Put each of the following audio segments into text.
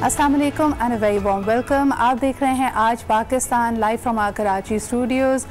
अस्सलाम वालेकुम and a very warm welcome. आप देख रहे हैं आज Pakistan live from our Karachi studios.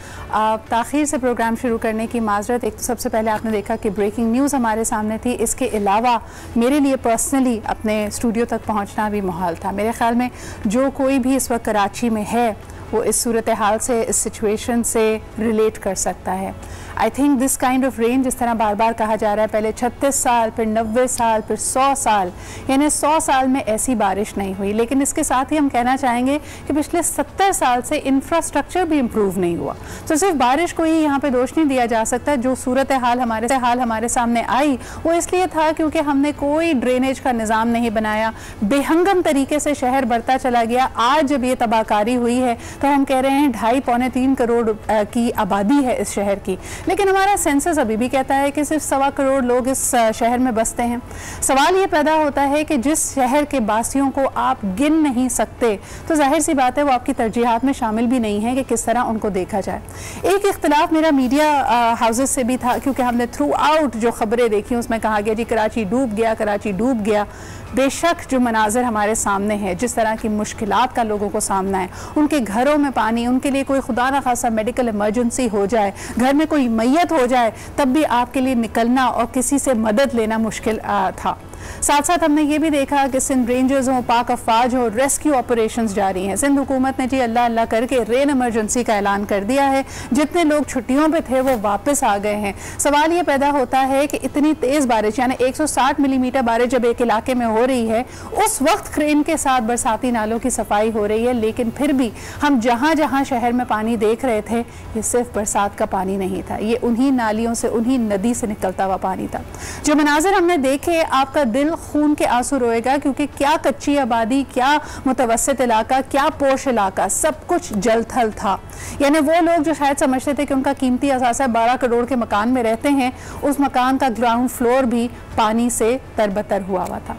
ताख़ीर से प्रोग्राम शुरू करने की माजरत। एक तो सबसे पहले आपने देखा कि ब्रेकिंग न्यूज़ हमारे सामने थी। इसके अलावा मेरे लिए पर्सनली अपने स्टूडियो तक पहुंचना भी मुहाल था। मेरे ख़्याल में जो कोई भी इस वक्त कराची में है वो इस सूरत हाल से, इस सिचुएशन से रिलेट कर सकता है। I think this kind of rain, जिस तरह बार बार कहा जा रहा है, पहले 36 साल, फिर 90 साल, फिर 100 साल, यानी 100 साल में ऐसी बारिश नहीं हुई। लेकिन इसके साथ ही हम कहना चाहेंगे कि पिछले 70 साल से इंफ्रास्ट्रक्चर भी इम्प्रूव नहीं हुआ। तो सिर्फ बारिश को ही यहाँ पे दोष नहीं दिया जा सकता। जो सूरत हाल हमारे सामने आई वो इसलिए था क्योंकि हमने कोई ड्रेनेज का निज़ाम नहीं बनाया, बेहंगम तरीके से शहर बढ़ता चला गया। आज जब ये तबाहकारी हुई है तो हम कह रहे हैं 2.5-3 करोड़ की आबादी है इस शहर की, लेकिन हमारा सेंसस अभी भी कहता है कि सिर्फ 1.25 करोड़ लोग इस शहर में बसते हैं। सवाल ये पैदा होता है कि जिस शहर के बासियों को आप गिन नहीं सकते तो जाहिर सी बात है वो आपकी तरजीहात में शामिल भी नहीं है कि किस तरह उनको देखा जाए। एक इख्तिलाफ मेरा मीडिया हाउसेस से भी था, क्योंकि हमने थ्रू आउट जो खबरें देखी उसमें कहा गया जी कराची डूब गया, कराची डूब गया। बेशक जो मनाजर हमारे सामने है, जिस तरह की मुश्किलात का लोगों को सामना है, उनके घरों में पानी, उनके लिए कोई खुदा ना खासा मेडिकल इमरजेंसी हो जाए, घर में कोई मैयत हो जाए, तब भी आपके लिए निकलना और किसी से मदद लेना मुश्किल था। साथ साथ हमने ये भी देखा कि सिंध रेंजर्स हो, पाक अफवाज हो, रेस्क्यू ऑपरेशंस जारी हैं। सिंध हुकूमत ने जी अल्लाह अल्लाह करके रेन इमरजेंसी का ऐलान कर दिया है। जितने लोग छुट्टियों पे थे वो वापस आ गए हैं। सवाल ये पैदा होता है कि इतनी तेज़ बारिश, यानी 160 मिलीमीटर बारिश जब एक इलाके में हो रही है, उस वक्त क्रेन के साथ बरसाती नालों की सफाई हो रही है, लेकिन फिर भी हम जहाँ जहाँ शहर में पानी देख रहे थे ये सिर्फ बरसात का पानी नहीं था, ये उन्हीं नालियों से, उन्हीं नदी से निकलता हुआ पानी था। जो मनाजिर हमने देखे, आपका दिल खून के आंसू रोएगा, क्योंकि क्या कच्ची आबादी, क्या मुतवस्सित इलाका, क्या पोश इलाका, सब कुछ जलथल था। यानी वो लोग जो शायद समझते थे कि उनका कीमती असासा 12 करोड़ के मकान में रहते हैं, उस मकान का ग्राउंड फ्लोर भी पानी से तरबतर हुआ था।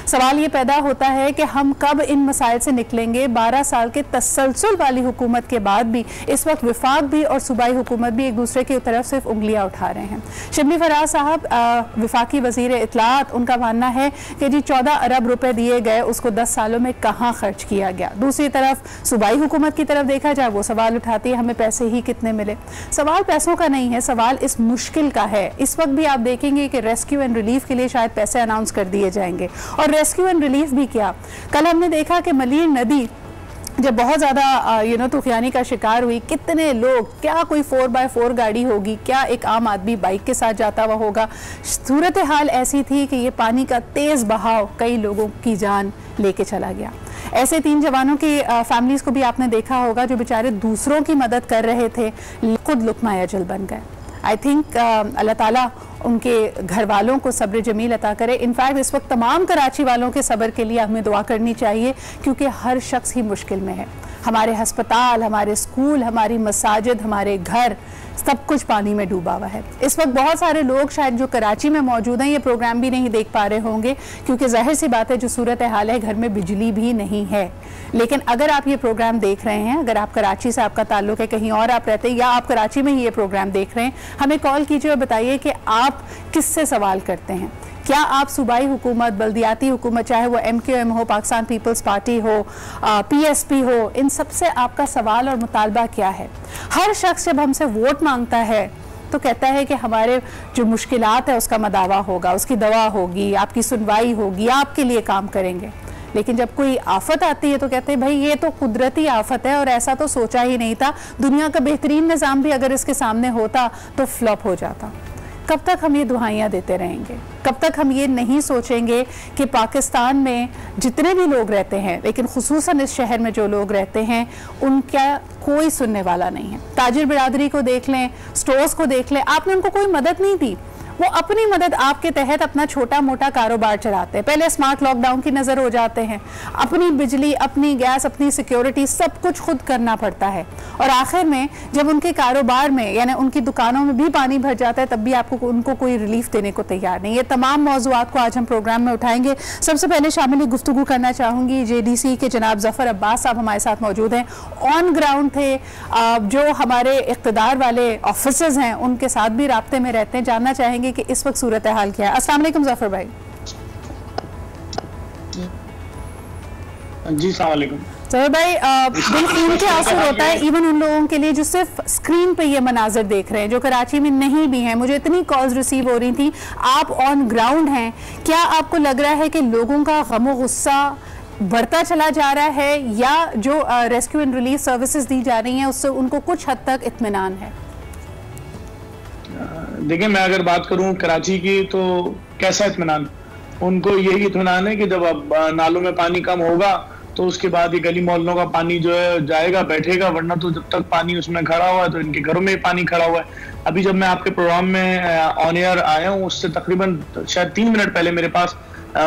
सवाल ये पैदा होता है कि हम कब इन मसाइल से निकलेंगे। 12 साल के तसलसल वाली हुकूमत के बाद भी इस वक्त विफाक भी और सूबाई हुकूमत भी एक दूसरे की तरफ सिर्फ उंगलियां उठा रहे हैं। शिबली फराज साहब विफाकी वजीर इत्तलात, उनका मानना है कि जी 14 अरब रुपए दिए गए, उसको 10 सालों में कहाँ खर्च किया गया। दूसरी तरफ सूबाई हुकूमत की तरफ देखा जाए, वो सवाल उठाती है हमें पैसे ही कितने मिले। सवाल पैसों का नहीं है, सवाल इस मुश्किल का है। इस वक्त भी आप देखेंगे कि रेस्क्यू एंड रिलीफ के लिए शायद पैसे अनाउंस कर दिए जाएंगे, और रेस्क्यू एंड रिलीफ भी क्या। कल हमने देखा कि मलीर नदी जब बहुत ज़्यादा तूफानी का शिकार हुई, कितने लोग, क्या कोई 4x4 गाड़ी होगी, क्या एक आम आदमी बाइक के साथ जाता हुआ होगा। सूरत हाल ऐसी थी कि ये पानी का तेज़ बहाव कई लोगों की जान लेके चला गया। ऐसे 3 जवानों की फैमिलीज़ को भी आपने देखा होगा जो बेचारे दूसरों की मदद कर रहे थे, खुद लुक़मा अजल बन गए। आई थिंक अल्लाह ताला उनके घर वालों को सब्र जमील अता करे। इनफैक्ट इस वक्त तमाम कराची वालों के सब्र के लिए हमें दुआ करनी चाहिए, क्योंकि हर शख्स ही मुश्किल में है। हमारे हस्पताल, हमारे स्कूल, हमारी मसाजिद, हमारे घर, सब कुछ पानी में डूबा हुआ है। इस वक्त बहुत सारे लोग शायद जो कराची में मौजूद हैं ये प्रोग्राम भी नहीं देख पा रहे होंगे, क्योंकि जाहिर सी बात है जो सूरत हाल है, घर में बिजली भी नहीं है। लेकिन अगर आप ये प्रोग्राम देख रहे हैं, अगर आप कराची से आपका ताल्लुक है, कहीं और आप रहते हैं, या आप कराची में ही ये प्रोग्राम देख रहे हैं, हमें कॉल कीजिए और बताइए कि आप किससे सवाल करते हैं। क्या आप सूबाई हुकूमत, बल्दियाती हुकूमत, चाहे वो MQM हो, पाकिस्तान पीपल्स पार्टी हो, PSP हो, इन सब से आपका सवाल और मुतालबा क्या है। हर शख्स जब हमसे वोट मांगता है तो कहता है कि हमारे जो मुश्किलात है उसका मदावा होगा, उसकी दवा होगी, आपकी सुनवाई होगी, आपके लिए काम करेंगे। लेकिन जब कोई आफत आती है तो कहते हैं भाई ये तो कुदरती आफत है और ऐसा तो सोचा ही नहीं था, दुनिया का बेहतरीन निज़ाम भी अगर इसके सामने होता तो फ्लॉप हो जाता। कब तक हम ये दुहाइयाँ देते रहेंगे? कब तक हम ये नहीं सोचेंगे कि पाकिस्तान में जितने भी लोग रहते हैं, लेकिन खुसूसन इस शहर में जो लोग रहते हैं, उनका कोई सुनने वाला नहीं है। ताजिर बिरादरी को देख लें, स्टोर्स को देख लें, आपने उनको कोई मदद नहीं दी। वो अपनी मदद आपके तहत अपना छोटा मोटा कारोबार चलाते हैं। पहले स्मार्ट लॉकडाउन की नज़र हो जाते हैं, अपनी बिजली, अपनी गैस, अपनी सिक्योरिटी सब कुछ खुद करना पड़ता है, और आखिर में जब उनके कारोबार में यानी उनकी दुकानों में भी पानी भर जाता है तब भी आपको उनको कोई रिलीफ देने को तैयार नहीं। ये तमाम मौज़ूआत को आज हम प्रोग्राम में उठाएंगे। सबसे पहले शामिल गुफ्तगू करना चाहूँगी JDC के जनाब ज़फ़र अब्बास साहब हमारे साथ मौजूद हैं, ऑन ग्राउंड थे, जो हमारे इक़्तिदार वाले ऑफिसर्स हैं उनके साथ भी राब्ते में रहते हैं। जानना चाहेंगे कि इस वक्त सूरत हाल क्या है। अस्सलाम वालेकुम ज़फ़र भाई। जी सलाम वालेकुम। जफर भाई, दिल खून के आंसू होता है इवन उन लोगों के लिए जो सिर्फ स्क्रीन पे ये मनाजर देख रहे हैं, जो कराची में नहीं भी हैं। मुझे इतनी कॉल्स रिसीव हो रही थी, आप ऑन ग्राउंड हैं, क्या आपको लग रहा है कि लोगों का गम और गुस्सा बढ़ता चला जा रहा है, या जो रेस्क्यू एंड रिलीफ सर्विसेज दी जा रही हैं उससे उनको कुछ हद तक इत्मीनान है? देखिए, मैं अगर बात करूं कराची की, तो कैसा इत्मीनान? उनको यही इत्मीनान है कि जब अब नालों में पानी कम होगा तो उसके बाद ये गली मोहल्लों का पानी जो है जाएगा, बैठेगा, वरना तो जब तक पानी उसमें खड़ा हुआ है तो इनके घरों में पानी खड़ा हुआ है। अभी जब मैं आपके प्रोग्राम में ऑन एयर आया हूँ, उससे तकरीबन शायद 3 मिनट पहले मेरे पास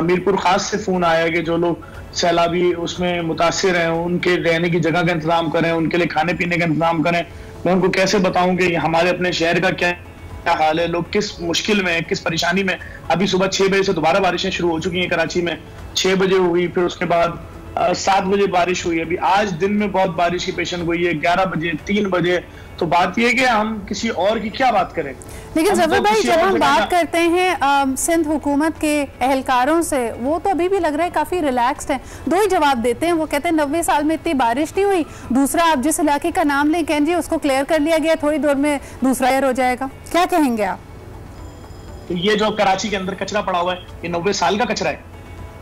मीरपुर खास से फोन आया कि जो लोग सैलाबी उसमें मुतासिर हैं उनके रहने की जगह का इंतजाम करें, उनके लिए खाने पीने का इंतजाम करें। मैं उनको कैसे बताऊं कि हमारे अपने शहर का क्या हाल है, लोग किस मुश्किल में, किस परेशानी में। अभी सुबह 6 बजे से दोबारा बारिशें शुरू हो चुकी हैं कराची में। 6 बजे हुई, फिर उसके बाद 7 बजे बारिश हुई। अभी आज दिन में बहुत बारिश की पेशन गोई है, 11 बजे, 3 बजे। तो बात यह है कि हम किसी और की क्या बात करें। लेकिन जफर भाई, जब हम बात करते हैं सिंध हुकूमत के एहलकारों से, वो तो अभी भी लग रहा है काफी रिलैक्स्ड हैं। 2 ही जवाब देते हैं, वो कहते हैं 90 साल में इतनी बारिश नहीं हुई। दूसरा, आप जिस इलाके का नाम लें कहें जी उसको क्लियर कर लिया गया, थोड़ी देर में दूसरा ईयर हो जाएगा। क्या कहेंगे आप? तो ये जो कराची के अंदर कचरा पड़ा हुआ है, ये 90 साल का कचरा है।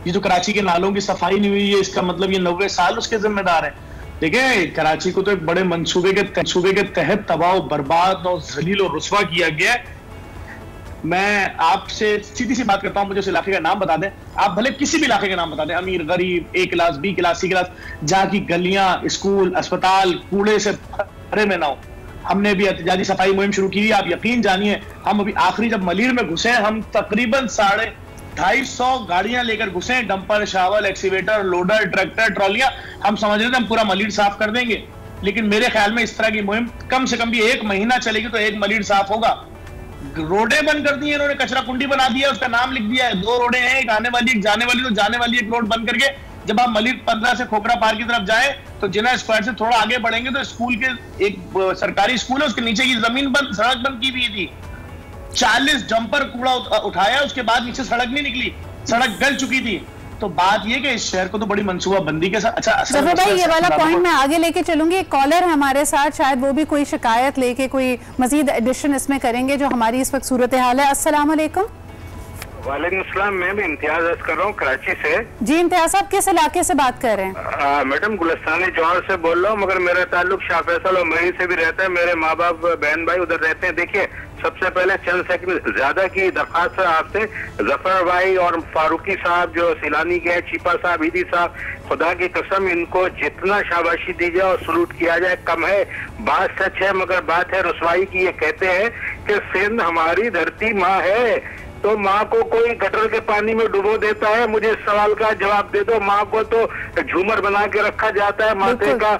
ये जो कराची के नालों की सफाई नहीं हुई है, इसका मतलब ये 90 साल उसके जिम्मेदार है। देखिए, कराची को तो एक बड़े मंसूबे के तहत तबाह, बर्बाद और जलील और रुस्वा किया गया है। मैं आपसे सीधी सी बात करता हूं, मुझे उस इलाके का नाम बता दें। आप भले किसी भी इलाके का नाम बता दें, अमीर, गरीब, A class, B class, C class, जहां की गलियां, स्कूल, अस्पताल कूड़े से भरे में ना हो। हमने भी एहतिजाजी सफाई मुहिम शुरू की। आप यकीन जानिए, हम अभी आखिरी जब मलीर में घुसे, हम तकरीबन 250 गाड़ियां लेकर घुसे, dumper, shovel, excavator, loader, tractor, ट्रॉलियां। हम समझ रहे थे हम पूरा मलीर साफ कर देंगे, लेकिन मेरे ख्याल में इस तरह की मुहिम कम से कम भी 1 महीना चलेगी तो 1 मलीर साफ होगा। रोडें बंद कर दी है इन्होंने, कचरा कुंडी बना दिया, उसका नाम लिख दिया है। 2 रोडें हैं, एक आने वाली, एक जाने वाली। तो जाने वाली एक रोड बंद करके जब आप मलिक 15 से खोखरा पार्क की तरफ जाए तो जिना स्क्वायर से थोड़ा आगे बढ़ेंगे तो स्कूल के एक सरकारी स्कूल है, उसके नीचे की जमीन बंद, सड़क बंद की हुई थी। 40 जंपर कूड़ा उठाया, उसके बाद नीचे सड़क नहीं निकली, सड़क गल चुकी थी। तो बात ये कि इस शहर को तो बड़ी मंसूबा बंदी के साथ। अच्छा जफर भाई, ये वाला पॉइंट मैं आगे लेके चलूंगी। एक कॉलर है हमारे साथ, शायद वो भी कोई शिकायत लेके कोई मजीद एडिशन इसमें करेंगे जो हमारी इस वक्त सूरत हाल है। अस्सलाम वालेकुम। वालेकुम सलाम। मैं भी इम्तियाज अर्ज कर रहा हूँ कराची से। जी इम्तियाज साहब, किस इलाके से बात कर रहे हैं? मैडम गुलस्तानी जौहर से बोल रहा हूँ, मगर मेरा ताल्लुक शाह फैसल और मरी से भी रहता है। मेरे माँ बाप, बहन भाई उधर रहते हैं। देखिए, सबसे पहले चंद सेकंड ज्यादा की दरखास्त है आपसे, जफर भाई और फारूकी साहब जो सिलानी के, चीपा साहब, ईदी साहब, खुदा की कसम इनको जितना शाबाशी दी जाए और सलूट किया जाए कम है। बात सच है मगर बात है रुसवाई की। ये कहते हैं कि सिंध हमारी धरती माँ है, तो माँ को कोई गटर के पानी में डुबो देता है। मुझे इस सवाल का जवाब दे दो। माँ को तो झूमर बना के रखा जाता है, माथे का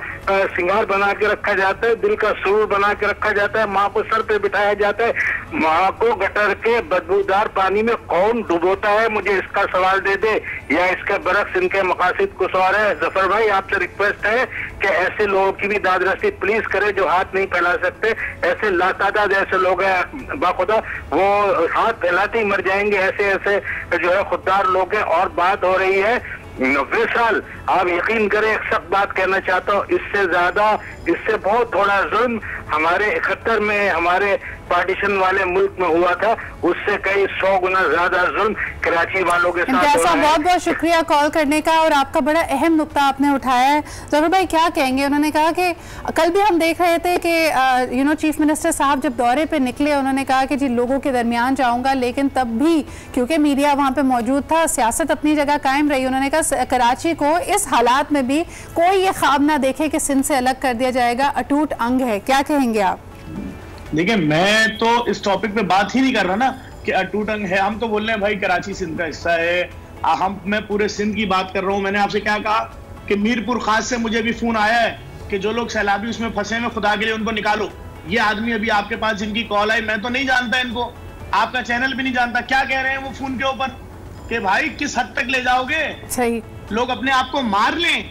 सिंगार बना के रखा जाता है, दिल का सुरूर बना के रखा जाता है, माँ को सर पे बिठाया जाता है। माँ को गटर के बदबूदार पानी में कौन डुबोता है? मुझे इसका सवाल दे दे, या इसके बरक्स इनके मकासद कुछ और है। जफर भाई, आपसे रिक्वेस्ट है कि ऐसे लोगों की भी दादरसी प्लीज करे जो हाथ नहीं फैला सकते। ऐसे लातादाद ऐसे लोग हैं बाखुदा, वो हाथ फैलाते मर जाएंगे। ऐसे ऐसे जो है खुददार लोग हैं। और बात हो रही है 90 साल, आप यकीन करें, एक सख्त बात कहना चाहता हूँ, इससे ज्यादा, इससे बहुत थोड़ा जुल्म हमारे 71 में हमारे पार्टीशन वाले मुल्क में हुआ था, उससे कई 100 गुना ज्यादा जुल्म कराची वालों के साथ। बहुत बहुत शुक्रिया कॉल करने का, और आपका बड़ा अहम नुक्ता आपने उठाया है। जफर भाई क्या कहेंगे? उन्होंने कहा कि कल भी हम देख रहे थे कि चीफ मिनिस्टर साहब जब दौरे पे निकले, उन्होंने कहा कि जी लोगों के दरमियान जाऊंगा, लेकिन तब भी क्योंकि मीडिया वहां पे मौजूद था, सियासत अपनी जगह कायम रही। उन्होंने कहा कराची को इस हालात में भी कोई ये ख्वाब ना देखे कि सिंध से अलग कर दिया जाएगा, अटूट अंग है। क्या कहेंगे आप? देखिए, मैं तो इस टॉपिक पे बात ही नहीं कर रहा ना कि अटूट अंग है। हम तो बोल रहे हैं भाई कराची सिंध का हिस्सा है। मैं पूरे सिंध की बात कर रहा हूँ। मैंने आपसे क्या कहा कि मीरपुर खास से मुझे भी फोन आया है कि जो लोग सैलाबी उसमें फंसे हैं, खुदा के लिए उनको निकालो। ये आदमी अभी आपके पास जिनकी कॉल आई, मैं तो नहीं जानता इनको, आपका चैनल भी नहीं जानता। क्या कह रहे हैं वो फोन के ऊपर कि भाई किस हद तक ले जाओगे, सही लोग अपने आप को मार लें।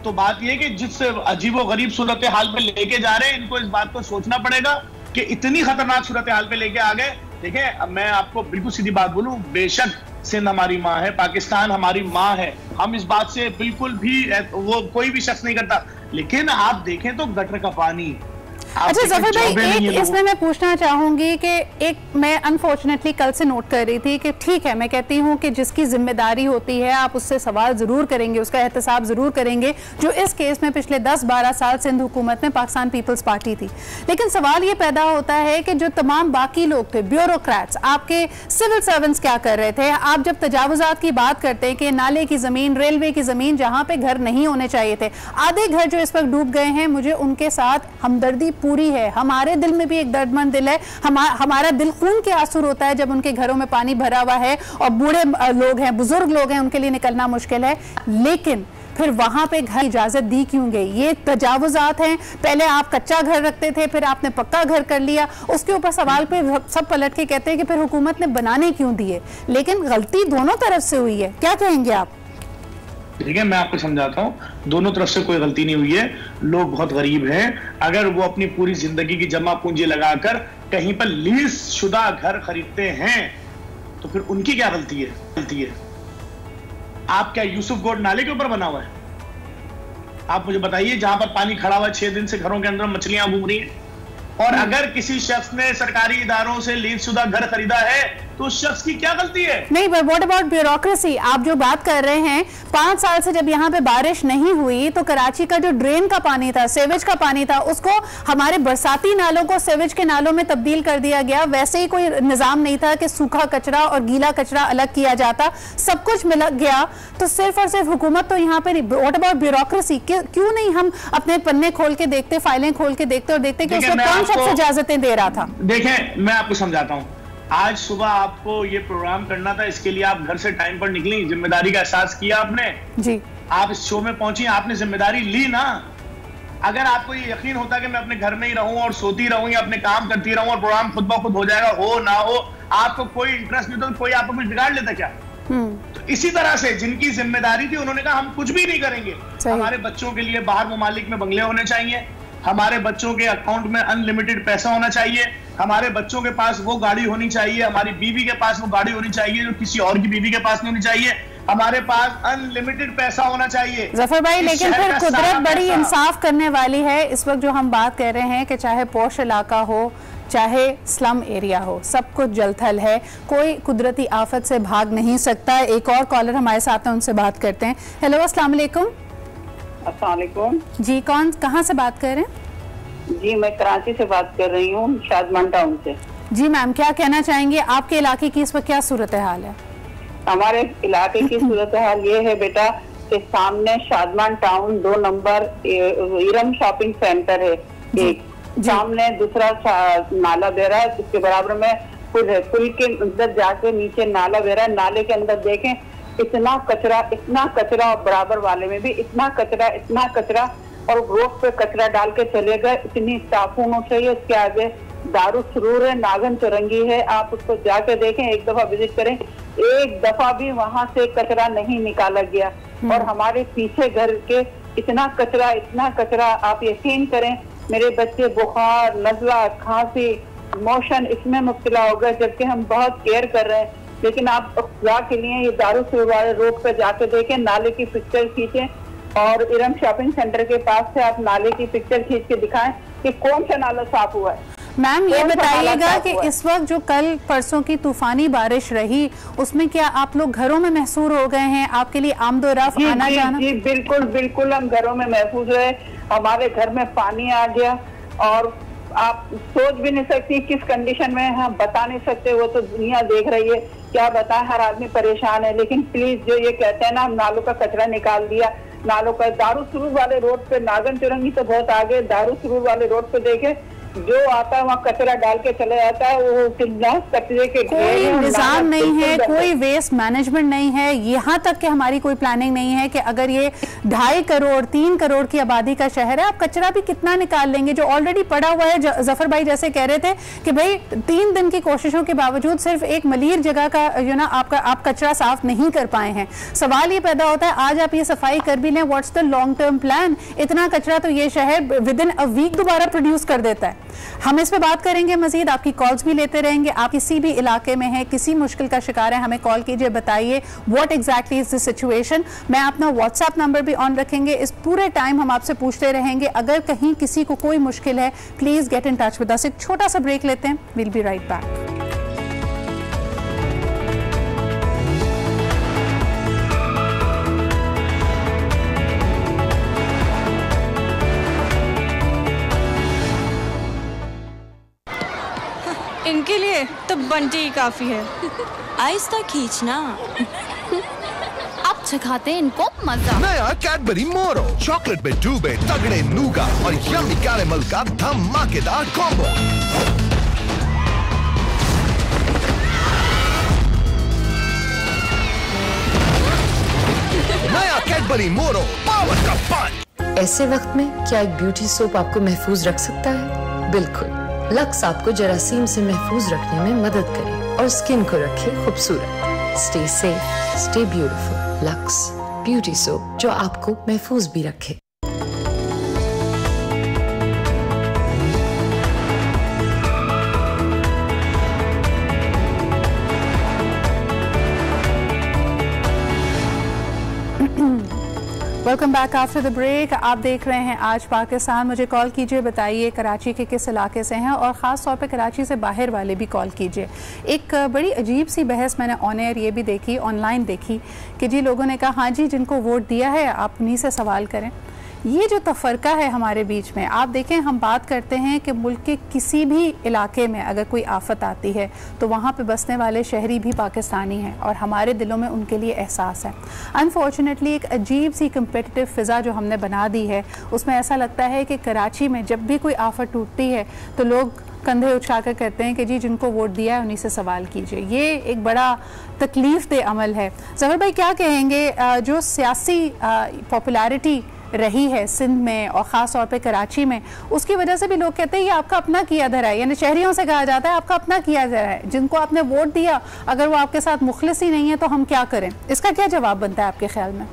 तो बात यह कि जिस अजीबो गरीब सूरत हाल पे लेके जा रहे हैं, इनको इस बात को सोचना पड़ेगा कि इतनी खतरनाक सूरत हाल पे लेके आ गए। देखिए, अब मैं आपको बिल्कुल सीधी बात बोलूं, बेशक सिंध हमारी माँ है, पाकिस्तान हमारी माँ है, हम इस बात से बिल्कुल भी वो कोई भी शख्स नहीं करता। लेकिन आप देखें तो गटर का पानी। अच्छा जफर भाई, एक इसमें मैं पूछना चाहूंगी कि एक मैं अनफॉर्चुनेटली कल से नोट कर रही थी कि ठीक है, मैं कहती हूं कि जिसकी जिम्मेदारी होती है आप उससे सवाल जरूर करेंगे, उसका एहतसाब जरूर करेंगे, जो इस केस में पिछले 10-12 साल सिंध हुकूमत में पाकिस्तान पीपल्स पार्टी थी। लेकिन सवाल ये पैदा होता है कि जो तमाम बाकी लोग थे, ब्यूरोक्रेट्स, आपके सिविल सर्वेंट्स क्या कर रहे थे? आप जब तजावुजात की बात करते हैं कि नाले की जमीन, रेलवे की जमीन जहां पे घर नहीं होने चाहिए थे, आधे घर जो इस वक्त डूब गए हैं, मुझे उनके साथ हमदर्दी पूरी है। हमारे दिल में भी एक दर्दमंद दिल है, हमारा दिल खून के आंसू होता है जब उनके घरों में पानी भरा हुआ है और बूढ़े लोग हैं, बुजुर्ग लोग हैं, उनके लिए निकलना मुश्किल है। लेकिन फिर वहां पे घर इजाजत दी क्यों गई? ये तजावुजात हैं। पहले आप कच्चा घर रखते थे, फिर आपने पक्का घर कर लिया, उसके ऊपर सवाल पे सब पलट के कहते हैं कि फिर हुकूमत ने बनाने क्यों दिए? लेकिन गलती दोनों तरफ से हुई है। क्या कहेंगे आप? ठीक है, मैं आपको समझाता हूँ, दोनों तरफ से कोई गलती नहीं हुई है। लोग बहुत गरीब हैं। अगर वो अपनी पूरी जिंदगी की जमा पूंजी लगाकर कहीं पर लीज शुदा घर खरीदते हैं तो फिर उनकी क्या गलती है? आप क्या यूसुफ गोड नाले के ऊपर बना हुआ है? आप मुझे बताइए, जहां पर पानी खड़ा हुआ है 6 दिन से, घरों के अंदर मछलियां घूम रही हैं। और अगर किसी शख्स ने सरकारी इदारों से लीज शुदा घर खरीदा है तो उस शख्स की क्या गलती है? नहीं, बट व्हाट अबाउट ब्यूरोक्रेसी? आप जो बात कर रहे हैं, 5 साल से जब यहाँ पे बारिश नहीं हुई तो कराची का जो ड्रेन का पानी था, सेवेज का पानी था, उसको हमारे बरसाती नालों को सेवेज के नालों में तब्दील कर दिया गया। वैसे ही कोई निजाम नहीं था कि सूखा कचरा और गीला कचरा अलग किया जाता, सब कुछ मिल गया। तो सिर्फ और सिर्फ हुकूमत तो यहाँ पे, व्हाट अबाउट ब्यूरोक्रेसी? क्यों नहीं हम अपने पन्ने खोल के देखते, फाइलें खोल के देखते और देखते कि उसको कौन सबसे इजाजतें दे रहा था? देखें, मैं आपको समझाता हूँ। आज सुबह आपको ये प्रोग्राम करना था, इसके लिए आप घर से टाइम पर निकली, जिम्मेदारी का एहसास किया आपने जी, आप इस शो में पहुंची, आपने जिम्मेदारी ली ना। अगर आपको ये यकीन होता कि मैं अपने घर में ही रहूं और सोती रहूं या अपने काम करती रहूं और प्रोग्राम खुद ब खुद हो जाएगा, हो ना हो, आपको कोई इंटरेस्ट नहीं, तो कोई आपको कुछ बिगाड़ लेता क्या? तो इसी तरह से जिनकी जिम्मेदारी थी उन्होंने कहा हम कुछ भी नहीं करेंगे। हमारे बच्चों के लिए बाहर ममालिक में बंगले होने चाहिए, हमारे बच्चों के अकाउंट में अनलिमिटेड पैसा होना चाहिए, हमारे बच्चों के पास वो गाड़ी होनी चाहिए, हमारी बीवी के पास वो गाड़ी होनी चाहिए जो किसी और की बीवी के पास नहीं होनी चाहिए, हमारे पास अनलिमिटेड पैसा होना चाहिए। जफर भाई, लेकिन फिर कुदरत बड़ी इंसाफ करने वाली है। इस वक्त जो हम बात कर रहे हैं कि चाहे पॉश इलाका हो चाहे स्लम एरिया हो, सब कुछ जलथल है, कोई कुदरती आफत से भाग नहीं सकता। एक और कॉलर हमारे साथ हैं, उनसे बात करते हैं। हेलो, अस्सलाम वालेकुम। अस्सलाम वालेकुम जी, कौन, कहाँ से बात कर रहे हैं? जी, मैं कराची से बात कर रही हूँ, शादमान टाउन से। जी मैम, क्या कहना चाहेंगे? आपके इलाके की इस वक्त क्या सूरत हाल है? हमारे इलाके की सूरत हाल ये है बेटा कि सामने Shadman town 2 number Iram shopping centre है, एक सामने, दूसरा नाला बह रहा है, उसके बराबर में पुल है, पुल के अंदर जाके नीचे नाला बह रहा है, नाले के अंदर देखें इतना कचरा, बराबर वाले में भी इतना कचरा, और रोड पे कचरा डाल के चले गए। इतनी टाफून हो चाहिए। उसके आगे दारू सुरूर है, नागन चुरंगी है, आप उसको जाके देखें, एक दफा विजिट करें, एक दफा भी वहां से कचरा नहीं निकाला गया। और हमारे पीछे घर के इतना कचरा, आप यकीन करें मेरे बच्चे बुखार, नजला, खांसी, मोशन इसमें मुब्तला हो गए, जबकि हम बहुत केयर कर रहे हैं। लेकिन आप खुदा के लिए ये दारू सुरूर वाले रोड पे जाके देखें, नाले की पिक्चर खींचें और इरम शॉपिंग सेंटर के पास से आप नाले की पिक्चर खींच के दिखाएं कि कौन सा नाला साफ हुआ है। मैम, ये बताइएगा कि इस वक्त जो कल परसों की तूफानी बारिश रही, उसमें क्या आप लोग घरों में महसूर हो गए हैं? आपके लिए आमदोरफ्त आना जाना? जी बिल्कुल, हम घरों में महफूज रहे। हमारे घर में पानी आ गया और आप सोच भी नहीं सकती किस कंडीशन में, हम बता नहीं सकते, वो तो दुनिया देख रही है, क्या बताएं, हर आदमी परेशान है। लेकिन प्लीज जो ये कहते हैं ना, हम नालों का कचरा निकाल दिया, नालों का, दारू सुरूर वाले रोड पे, नागन चुरंगी तो बहुत आगे, दारू सुरूर वाले रोड पे देखे जो आता है वहाँ कचरा डाल के चले जाता है, वो कचरे के कोई निजाम नहीं है, कोई वेस्ट मैनेजमेंट नहीं है। यहाँ तक कि हमारी कोई प्लानिंग नहीं है कि अगर ये 2.5 करोड़ 3 करोड़ की आबादी का शहर है, आप कचरा भी कितना निकाल लेंगे जो ऑलरेडी पड़ा हुआ है। जफर भाई जैसे कह रहे थे कि भाई 3 दिन की कोशिशों के बावजूद सिर्फ एक मलीर जगह का आप कचरा साफ नहीं कर पाए हैं। सवाल ये पैदा होता है, आज आप ये सफाई कर भी लें, what's the long term plan? इतना कचरा तो ये शहर विद इन अ वीक दोबारा प्रोड्यूस कर देता है। हम इस पे बात करेंगे मजीद, आपकी कॉल्स भी लेते रहेंगे। आप किसी भी इलाके में हैं, किसी मुश्किल का शिकार है, हमें कॉल कीजिए, बताइए what exactly is the situation. मैं अपना व्हाट्सएप नंबर भी ऑन रखेंगे, इस पूरे टाइम हम आपसे पूछते रहेंगे। अगर कहीं किसी को कोई मुश्किल है, please get in touch with us. एक छोटा सा ब्रेक लेते हैं, विल बी राइट बैक। इनके लिए तो बंटी ही काफी है। आहिस्ता खींचना। अब चखाते इनको मजा। नया कैडबरी मोरो चॉकलेट में डूबे तगड़े नूगा और यम्मी कैरेमल का धमाकेदार कॉम्बो। नया कैडबरी मोरो पावर का पंच। ऐसे वक्त में क्या एक ब्यूटी सोप आपको महफूज रख सकता है? बिल्कुल, लक्स आपको जरासीम से महफूज रखने में मदद करे और स्किन को रखे खूबसूरत। Stay safe, stay beautiful. Lux beauty soap जो आपको महफूज भी रखे। Welcome back after the break. आप देख रहे हैं आज पाकिस्तान। मुझे कॉल कीजिए, बताइए कराची के किस इलाके से हैं, और ख़ास तौर पे कराची से बाहर वाले भी कॉल कीजिए। एक बड़ी अजीब सी बहस मैंने ऑन एयर ये भी देखी, ऑनलाइन देखी, कि जी लोगों ने कहा हाँ जी जिनको वोट दिया है आप उन्हीं से सवाल करें। ये जो तफरका है हमारे बीच में, आप देखें हम बात करते हैं कि मुल्क के किसी भी इलाके में अगर कोई आफत आती है तो वहाँ पे बसने वाले शहरी भी पाकिस्तानी हैं और हमारे दिलों में उनके लिए एहसास है। अनफॉर्चुनेटली एक अजीब सी कम्पिटिटिव फ़िज़ा जो हमने बना दी है, उसमें ऐसा लगता है कि कराची में जब भी कोई आफत टूटती है तो लोग कंधे उछाकर कहते हैं कि जी जिनको वोट दिया है उन्हीं से सवाल कीजिए। ये एक बड़ा तकलीफ़ दे अमल है। ज़फ़र भाई क्या कहेंगे, जो सियासी पॉपुलैरिटी रही है सिंध में और ख़ास तौर पे कराची में, उसकी वजह से भी लोग कहते हैं ये आपका अपना किया धरा है, यानी शहरियों से कहा जाता है आपका अपना किया धरा है, जिनको आपने वोट दिया अगर वो आपके साथ मुखलिस ही नहीं है तो हम क्या करें? इसका क्या जवाब बनता है आपके ख्याल में?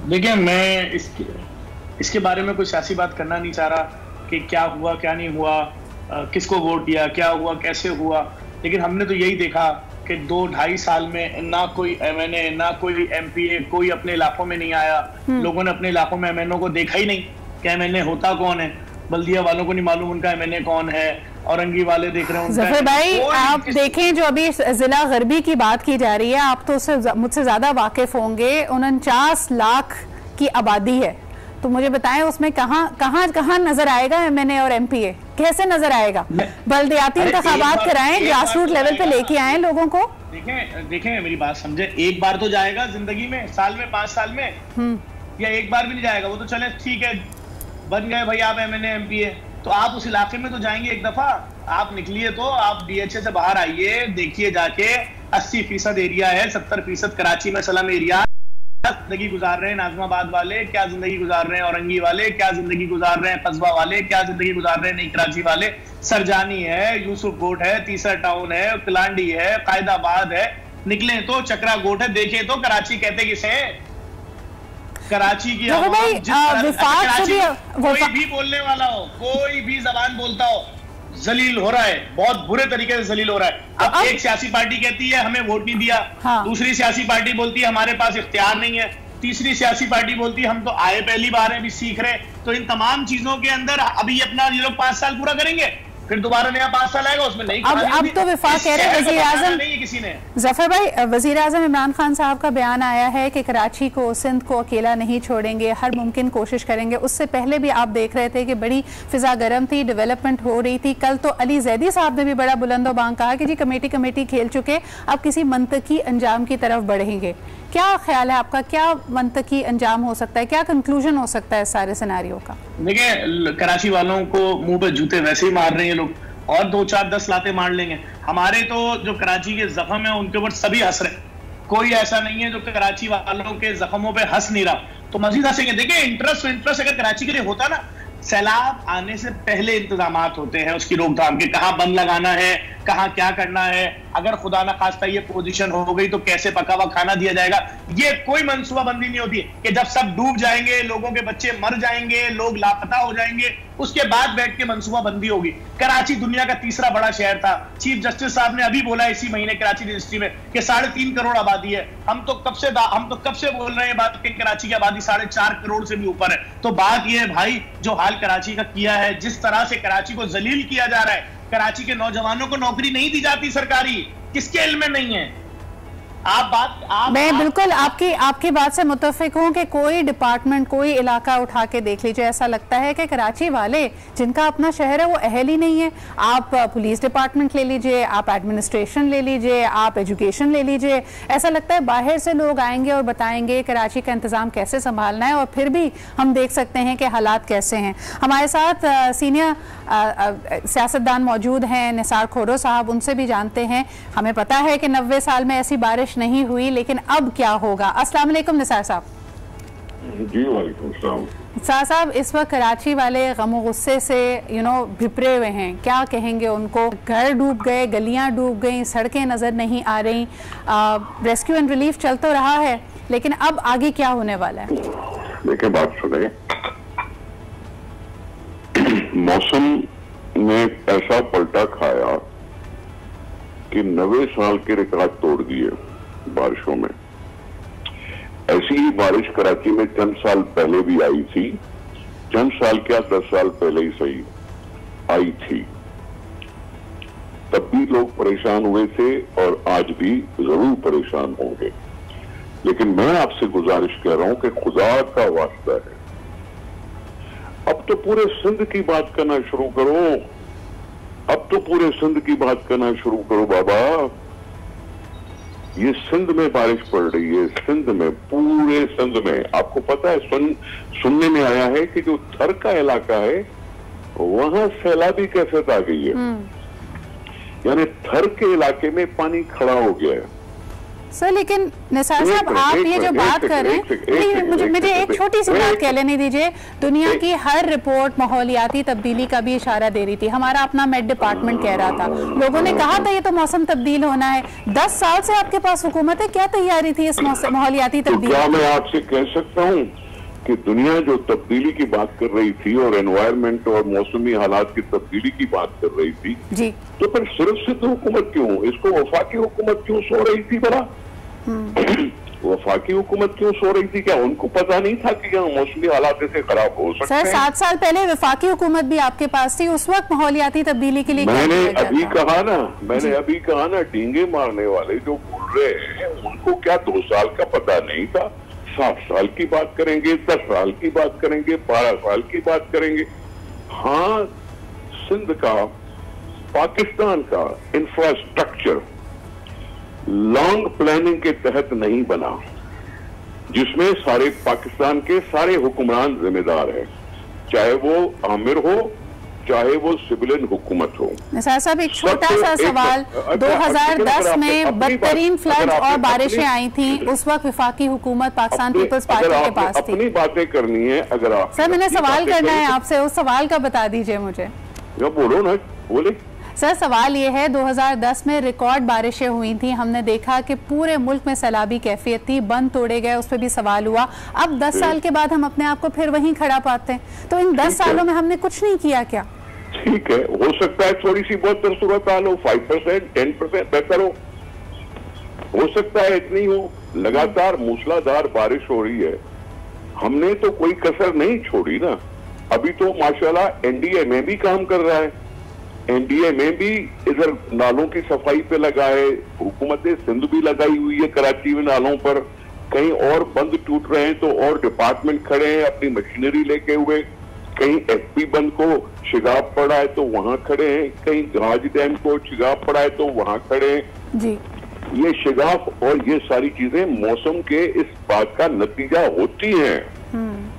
देखिए, मैं इसके बारे में कोई सियासी बात करना नहीं चाह रहा कि क्या हुआ क्या नहीं हुआ, किसको वोट दिया, क्या हुआ कैसे हुआ, लेकिन हमने तो यही देखा कि 2-2.5 साल में ना कोई MNA ना कोई MPA कोई अपने इलाकों में नहीं आया। लोगों ने अपने इलाकों में MNO को देखा ही नहीं कि MNA होता कौन है। बल्दिया वालों को नहीं मालूम उनका MNA कौन है, औरंगी वाले देख रहे हैं। ज़फ़र भाई आप देखें जो अभी जिला गरबी की बात की जा रही है, आप तो उससे मुझसे ज्यादा वाकिफ होंगे। 49 लाख की आबादी है, तो मुझे बताएं उसमें कहाँ नजर आएगा MNA और MPA? कैसे नजर आएगा? बल्दियाती इंतखाबात कराएं, ग्रास रूट लेवल पे लेके आए लोगों को। देखें मेरी बात समझे, एक बार तो जाएगा जिंदगी में, साल में 5 साल में, या एक बार भी नहीं जाएगा। वो तो चले ठीक है, बन गए भाई आप MNA MPA, तो आप उस इलाके में तो जाएंगे एक दफा। आप निकलिए तो आप DHA से बाहर आइए, देखिए जाके 80% एरिया है, 70% कराची में सलम एरिया जिंदगी गुजार रहे हैं। नाज़िमाबाद वाले क्या जिंदगी गुजार रहे हैं, औरंगी वाले क्या जिंदगी गुजार रहे हैं, कस्बा वाले क्या जिंदगी गुजार रहे हैं, नई कराची वाले, सरजानी है, यूसुफ गोट है, तीसरा टाउन है, कलांडी है, कायदाबाद है, निकले तो चक्रा गोट है, देखे तो कराची कहते किसे? कराची की कोई भी बोलने वाला हो, कोई भी जबान बोलता हो, जलील हो रहा है, बहुत बुरे तरीके से जलील हो रहा है। अब एक सियासी पार्टी कहती है हमें वोट नहीं दिया, दूसरी सियासी पार्टी बोलती है हमारे पास इख्तियार नहीं है, तीसरी सियासी पार्टी बोलती है हम तो आए पहली बार हैं, अभी सीख रहे। तो इन तमाम चीजों के अंदर अभी अपना ये लोग 5 साल पूरा करेंगे, फिर दोबारा नया 5 साल आएगा, उसमें नहीं। अब तो विफाक कह रहे हैं वजीर आजम नहीं किसी ने। ज़फ़र भाई, वजीर आजम इमरान खान साहब का बयान आया है कि कराची को, सिंध को अकेला नहीं छोड़ेंगे, हर मुमकिन कोशिश करेंगे। उससे पहले भी आप देख रहे थे कि बड़ी फिजा गर्म थी, डेवलपमेंट हो रही थी। कल तो अली जैदी साहब ने भी बड़ा बुलंदोबांग कहा कि जी कमेटी खेल चुके, अब किसी मंतकी अंजाम की तरफ बढ़ेंगे। क्या ख्याल है आपका, क्या मंतकी अंजाम हो सकता है, क्या कंक्लूजन हो सकता है सारे सिनेरियो का? देखिए, कराची वालों को मुंह पे जूते वैसे ही मार रहे हैं लोग, और 2-4-10 लाते मार लेंगे। हमारे तो जो कराची के जख्म है उनके ऊपर सभी हंस रहे, कोई ऐसा नहीं है जो कराची वालों के जख्मों पे हंस नहीं रहा, तो मजीद हंसेंगे। देखिए, इंटरेस्ट अगर कराची के लिए होता ना, सैलाब आने से पहले इंतजामात होते हैं उसकी रोकथाम के, कहाँ बंद लगाना है, कहाँ क्या करना है। अगर खुदा ना खास्ता ये पोजीशन हो गई तो कैसे पका हुआ खाना दिया जाएगा। ये कोई मंसूबाबंदी नहीं होती कि जब सब डूब जाएंगे, लोगों के बच्चे मर जाएंगे, लोग लापता हो जाएंगे, उसके बाद बैठ के मंसूबाबंदी होगी। कराची दुनिया का तीसरा बड़ा शहर था। चीफ जस्टिस साहब ने अभी बोला इसी महीने कराची रजिस्ट्री में कि 3.5 करोड़ आबादी है। हम तो कब से बोल रहे हैं बात कि कराची की आबादी 4.5 करोड़ से भी ऊपर है। तो बात यह है भाई, जो हाल कराची का किया है, जिस तरह से कराची को जलील किया जा रहा है, कराची के नौजवानों को नौकरी नहीं दी जाती सरकारी, किसके इल्म में नहीं है? मैं बिल्कुल आपकी बात से मुत्तफिक हूँ कि कोई डिपार्टमेंट, कोई इलाका उठा के देख लीजिए, ऐसा लगता है कि कराची वाले जिनका अपना शहर है वो अहल ही नहीं है। आप पुलिस डिपार्टमेंट ले लीजिए, आप एडमिनिस्ट्रेशन ले लीजिए, आप एजुकेशन ले लीजिए, ऐसा लगता है बाहर से लोग आएंगे और बताएंगे कराची का इंतज़ाम कैसे संभालना है, और फिर भी हम देख सकते हैं कि हालात कैसे हैं। हमारे साथ सीनियर सियासतदान मौजूद हैं, निसार खोरो साहब, उनसे भी जानते हैं। हमें पता है कि 90 साल में ऐसी बारिश नहीं हुई, लेकिन अब क्या होगा? अस्सलाम वालेकुम निसार साहब। जी वालेकुम सलाम। निसार साहब, इस वक्त कराची वाले गम गुस्से से भिपरे हुए हैं, क्या कहेंगे उनको? घर डूब गए, गलियां डूब गई, सड़कें नजर नहीं आ रही, रेस्क्यू एंड रिलीफ चल तो रहा है, लेकिन अब आगे क्या होने वाला है? देखिए, बात सुने, मौसम ने ऐसा पलटा खाया कि 90 साल के रिकॉर्ड तोड़ दिए बारिशों में। ऐसी ही बारिश कराची में चंद साल पहले भी आई थी, चंद साल क्या 10 साल पहले ही सही आई थी, तब भी लोग परेशान हुए थे और आज भी जरूर परेशान होंगे। लेकिन मैं आपसे गुजारिश कर रहा हूं कि खुदा का वास्ता है, अब तो पूरे सिंध की बात करना शुरू करो, अब तो पूरे सिंध की बात करना शुरू करो बाबा। ये सिंध में बारिश पड़ रही है, सिंध में, पूरे सिंध में। आपको पता है, सुनने में आया है कि जो थर का इलाका है वहां सैलाबी कैफियत आ गई है, यानी थर के इलाके में पानी खड़ा हो गया है। सर, लेकिन निसार साहब, आप ये जो बात कर रहे हैं, मुझे एक छोटी सी बात कह लेने दीजिए। दुनिया की हर रिपोर्ट माहौलियाती तब्दीली का भी इशारा दे रही थी, हमारा अपना मेट डिपार्टमेंट कह रहा था, लोगों ने कहा था ये तो मौसम तब्दील होना है। 10 साल से आपके पास हुकूमत है, क्या तैयारी थी इस माहौलियाती तब्दीली? क्या मैं आपसे कह सकता हूँ कि दुनिया जो तब्दीली की बात कर रही थी और एनवायरमेंट और मौसमी हालात की तब्दीली की बात कर रही थी जी, तो फिर सिर्फ से तो हुकूमत क्यों, इसको वफाकी हुकूमत क्यों सो रही थी? बड़ा वफाकी हुकूमत क्यों सो रही थी? क्या उनको पता नहीं था कि यहाँ मौसमी हालात ऐसे खराब हो सकते हैं? सर, 7 साल पहले वफाकी हुकूमत भी आपके पास थी, उस वक्त माहौलियाती तब्दीली के लिए मैंने अभी कहा ना, डींगे मारने वाले जो बोल रहे हैं उनको क्या 2 साल का पता नहीं था? 7 साल की बात करेंगे, 10 साल की बात करेंगे, 12 साल की बात करेंगे। हाँ, सिंध का, पाकिस्तान का इंफ्रास्ट्रक्चर लॉन्ग प्लानिंग के तहत नहीं बना, जिसमें सारे पाकिस्तान के सारे हुक्मरान जिम्मेदार हैं, चाहे वो आमिर हो, चाहे वो सिविलियन हुकूमत हो। निसार साहब, एक छोटा सा सवाल, 2010 में बदतरीन फ्लड और बारिशें आई थी, उस वक्त वफाकी हुकूमत पाकिस्तान पीपल्स पार्टी के पास थी। अपनी बातें करनी है, अगर आप सर, मैंने सवाल करना है आपसे, उस सवाल का बता दीजिए मुझे। बोलो ना, बोले। सर, सवाल ये है, 2010 में रिकॉर्ड बारिशें हुई थी, हमने देखा कि पूरे मुल्क में सैलाबी कैफियत थी, बंद तोड़े गए, उस पर भी सवाल हुआ। अब 10 साल के बाद हम अपने आप को फिर वहीं खड़ा पाते हैं, तो इन 10 सालों में हमने कुछ नहीं किया क्या? ठीक है, हो सकता है थोड़ी सी बहुत सूरत हाल हो, 5%, 10% बेहतर हो सकता है इतनी हो। लगातार मूसलाधार बारिश हो रही है, हमने तो कोई कसर नहीं छोड़ी ना। अभी तो माशाल्लाह एनडीए में भी काम कर रहा है, एनडीए में भी इधर नालों की सफाई पे लगा है, हुकूमत सिंध भी लगाई हुई है कराची में नालों पर, कहीं और बंद टूट रहे हैं तो और डिपार्टमेंट खड़े हैं अपनी मशीनरी लेके हुए, कहीं एफपी बंद को शिगाब पड़ा है तो वहां खड़े हैं, कहीं गाज डैम को शिगाब पड़ा है तो वहां खड़े हैं जी। ये शिगाब और ये सारी चीजें मौसम के इस बात का नतीजा होती हैं,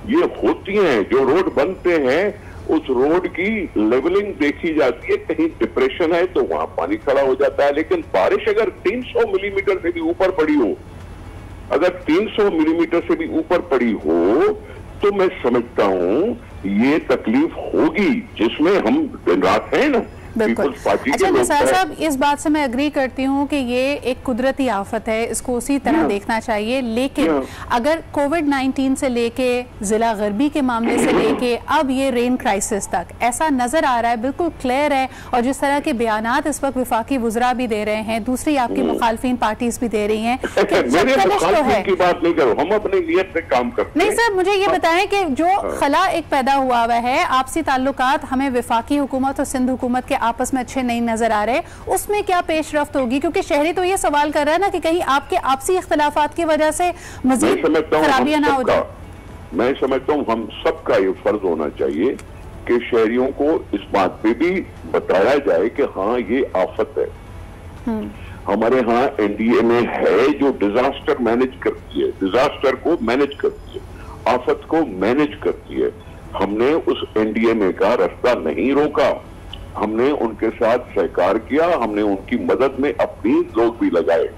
ये होती हैं। जो रोड बनते हैं उस रोड की लेवलिंग देखी जाती है, कहीं डिप्रेशन है तो वहां पानी खड़ा हो जाता है। लेकिन बारिश अगर 300 मिलीमीटर से भी ऊपर पड़ी हो, अगर 300 मिलीमीटर से भी ऊपर पड़ी हो तो मैं समझता हूं ये तकलीफ होगी, जिसमें हम दिन रात हैं ना, बिल्कुल। अच्छा निसार साहब, इस बात से मैं एग्री करती हूँ कि ये एक कुदरती आफत है, इसको उसी तरह देखना चाहिए, लेकिन अगर कोविड-19 से लेके जिला गरबी के मामले से लेके अब ये रेन क्राइसिस तक ऐसा नजर आ रहा है, बिल्कुल क्लियर है, और जिस तरह के बयानात इस वक्त वफाकी वुज़रा भी दे रहे हैं, दूसरी आपकी मुखालफिन पार्टीज भी दे रही हैं की बात नहीं करो, हम अपनी नियत पे काम करते हैं। नहीं सर, मुझे ये बताएं कि जो खला एक पैदा हुआ है, आपसी ताल्लुकात हमें वफाकी हुकूमत और सिंध हुकूमत के आपस में अच्छे नहीं नजर आ रहे, उसमें क्या पेशरफ्त होगी? क्योंकि शहरी तो ये सवाल कर रहा है ना कि कहीं आपके आपसी इख्तलाफात की वजह से मजीद खराबियां ना हो जाए। मैं समझता हूँ हम सबका ये फर्ज होना चाहिए कि शहरियों को इस बात पे भी बताया जाए कि हाँ ये आफत है। हमारे यहाँ एनडीए में है जो डिजास्टर मैनेज करती है, डिजास्टर को मैनेज करती है, आफत को मैनेज करती है। हमने उस एनडीए में का रास्ता नहीं रोका, हमने उनके साथ सहकार किया, हमने उनकी मदद में अपनी लोग भी लगाए।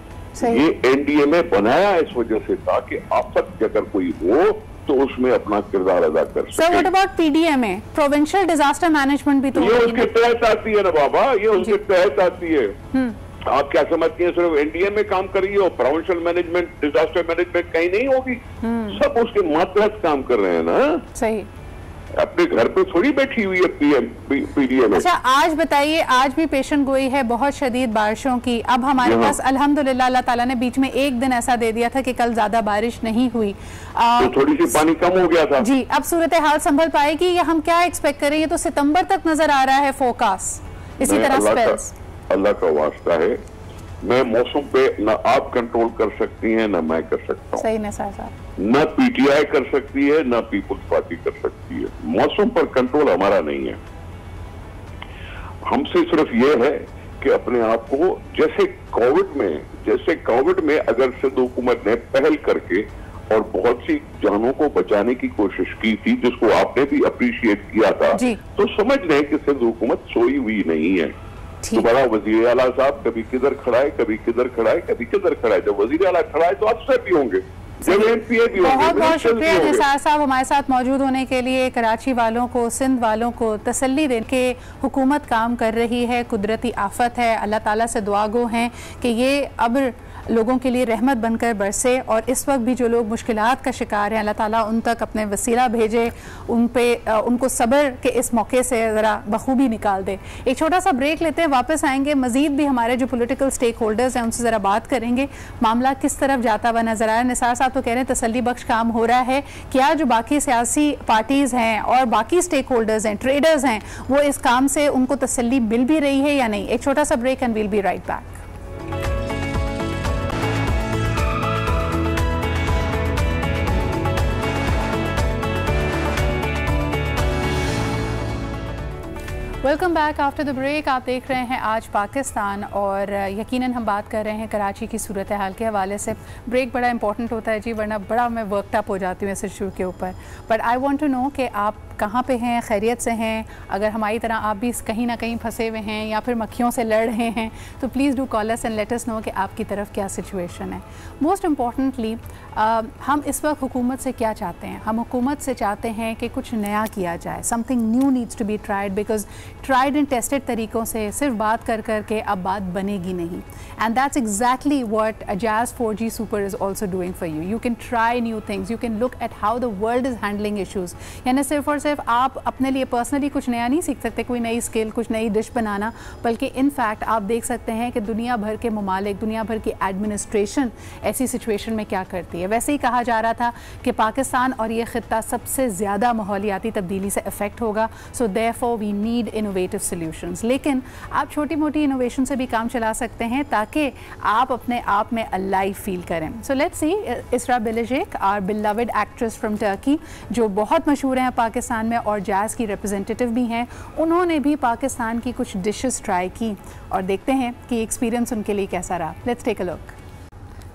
ये एनडीए में बनाया इस वजह से था कि आफत अगर कोई हो तो उसमें अपना किरदार अदा कर सके। Sir what about PDMA, provincial disaster management भी तो ये उसके तहत आती है ना बाबा, ये उसके तहत आती है। आप क्या समझती हैं सिर्फ एनडीए में काम कर रही है और प्रोविंशियल मैनेजमेंट, डिजास्टर मैनेजमेंट कहीं नहीं होगी? सब उसके मातहत काम कर रहे हैं ना। सही, अपने घर पे थोड़ी बैठी हुई है पीडीएम। अच्छा आज बताइए, आज भी पेशन गोई है बहुत शदीद बारिशों की। अब हमारे पास अल्हम्दुलिल्लाह अल्लाह ताला ने बीच में एक दिन ऐसा दे दिया था कि कल ज्यादा बारिश नहीं हुई, तो थोड़ी सी पानी कम हो गया था जी। अब सूरत हाल संभल पाएगी या हम क्या एक्सपेक्ट करें? ये तो सितंबर तक नजर आ रहा है फोरकास्ट इसी तरह स्पेल्स। अल्लाह का वास्ता है, मैं मौसम पे न आप कंट्रोल कर सकती हैं न मैं कर सकता हूँ। सही निसार साहब, न पीटीआई कर सकती है न पीपुल्स पार्टी कर सकती है। मौसम पर कंट्रोल हमारा नहीं है। हमसे सिर्फ ये है कि अपने आप को जैसे कोविड में अगर सिंध हुकूमत ने पहल करके और बहुत सी जानों को बचाने की कोशिश की थी, जिसको आपने भी अप्रिशिएट किया था, तो समझ लें कि सिंध हुकूमत सोई हुई नहीं है। दोबारा वजीर आला साहब कभी किधर खड़ा है, कभी किधर खड़ा है, कभी किधर खड़ा है। जब वजीर आला खड़ा है तो अफसर भी होंगे, जब एमपीए भी होंगे। बहुत बहुत शुक्रिया निसार साहब हमारे साथ मौजूद होने के लिए। कराची वालों को, सिंध वालों को तसल्ली देने के हुकूमत काम कर रही है, कुदरती आफत है, अल्लाह ताला से दुआ गो हैं कि ये अब लोगों के लिए रहमत बनकर बरसे, और इस वक्त भी जो लोग मुश्किलात का शिकार हैं अल्लाह ताला उन तक अपने वसीला भेजे, उनको सब्र के इस मौके से ज़रा बखूबी निकाल दे। एक छोटा सा ब्रेक लेते हैं, वापस आएंगे, मज़ीद भी हमारे जो पॉलिटिकल स्टेक होल्डर्स हैं उनसे ज़रा बात करेंगे, मामला किस तरफ जाता हुआ नजर आया। निसार साहब तो कह रहे हैं तसल्ली बख्श काम हो रहा है, क्या जो बाकी सियासी पार्टीज़ हैं और बाकी स्टेक होल्डर्स हैं, ट्रेडर्स हैं, वो इस काम से उनको तसल्ली मिल भी रही है या नहीं? एक छोटा सा break and we'll be right back. Welcome back after the break. आप देख रहे हैं आज पाकिस्तान, और यकीनन हम बात कर रहे हैं कराची की सूरत हाल के हवाले से। ब्रेक बड़ा इंपॉर्टेंट होता है जी, वरना बड़ा मैं वर्कड अप हो जाती हूँ इस इशू के ऊपर। But I want to know कि आप कहाँ पे हैं, खैरियत से हैं? अगर हमारी तरह आप भी कहीं ना कहीं फंसे हुए हैं या फिर मक्खियों से लड़ रहे हैं तो please do call us and let us know कि आपकी तरफ क्या सिचुएशन है। मोस्ट इम्पॉर्टेंटली हम इस वक्त हुकूमत से क्या चाहते हैं? हम हुकूमत से चाहते हैं कि कुछ नया किया जाए, something new needs to be tried, because tried and tested तरीक़ों से सिर्फ बात कर कर के अब बात बनेगी नहीं। And that's exactly what Jazz 4G Super is also doing for you. You can try new things, you can look at how the world is handling issues. यानी सिर्फ और सिर्फ आप अपने लिए पर्सनली कुछ नया नहीं सीख सकते, कोई नई स्किल, कुछ नई डिश बनाना, बल्कि इनफैक्ट आप देख सकते हैं कि दुनिया भर के ममालिक, दुनिया भर की एडमिनिस्ट्रेशन ऐसी सिचुएशन में क्या करती है। वैसे ही कहा जा रहा था कि पाकिस्तान और ये ख़ित्ता सबसे ज़्यादा माहौलियाती तब्दीली से अफेक्ट होगा, so therefore we need innovative solutions. लेकिन आप छोटी मोटी इनोवेशन से भी काम चला सकते हैं ताकि आप अपने आप में अलाइव फील करें। सो let's see, Esra Bilgic, our beloved actress from Turkey, जो बहुत मशहूर हैं पाकिस्तान में और जैज़ की रिप्रेजेंटेटिव भी हैं, उन्होंने भी पाकिस्तान की कुछ डिशेस ट्राई की और देखते हैं कि एक्सपीरियंस उनके लिए कैसा रहा। Let's take a look.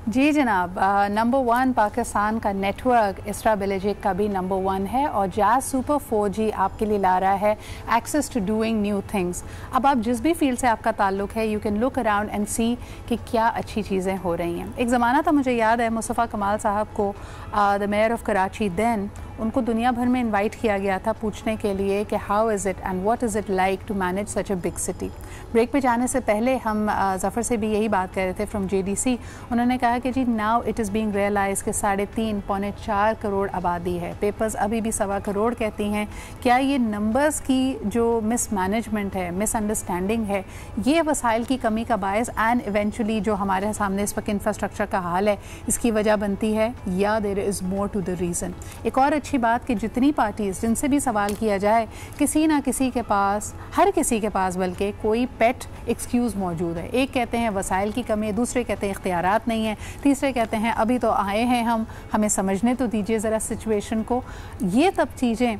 जी जनाब, नंबर 1 पाकिस्तान का नेटवर्क इसरा बिलिजिक का भी नंबर 1 है और Jazz Super 4G आपके लिए ला रहा है access to doing new things. अब आप जिस भी फील्ड से आपका ताल्लुक है, you can look around and see कि क्या अच्छी चीज़ें हो रही हैं। एक ज़माना था, मुझे याद है, मुस्तफ़ा कमाल साहब को the mayor of Karachi then, उनको दुनिया भर में इनवाइट किया गया था पूछने के लिए कि how is it and what is it like to manage such a big city. Break पे जाने से पहले हम ज़फ़र से भी यही बात कर रहे थे फ्रॉम JDC। उन्होंने कहा कि जी now it is being realise कि 3.5-4 करोड़ आबादी है, पेपर्स अभी भी 1.25 करोड़ कहती हैं। क्या ये नंबर्स की जो मिसमैनेजमेंट है, मिसअंडरस्टैंडिंग है, ये वसाइल की कमी का बायस एंड इवेंचुअली जो हमारे सामने इस वक्त इंफ्रास्ट्रक्चर का हाल है इसकी वजह बनती है, या there is more to the reason? एक और अच्छी बात कि जितनी पार्टीज़ जिनसे भी सवाल किया जाए, किसी ना किसी के पास, हर किसी के पास बल्कि कोई पेट एक्सक्यूज़ मौजूद है। एक कहते हैं वसाइल की कमी है, दूसरे कहते हैं इख्तियारात नहीं है, तीसरे कहते हैं अभी तो आए हैं हम, हमें समझने तो दीजिए ज़रा सिचुएशन को। ये सब चीज़ें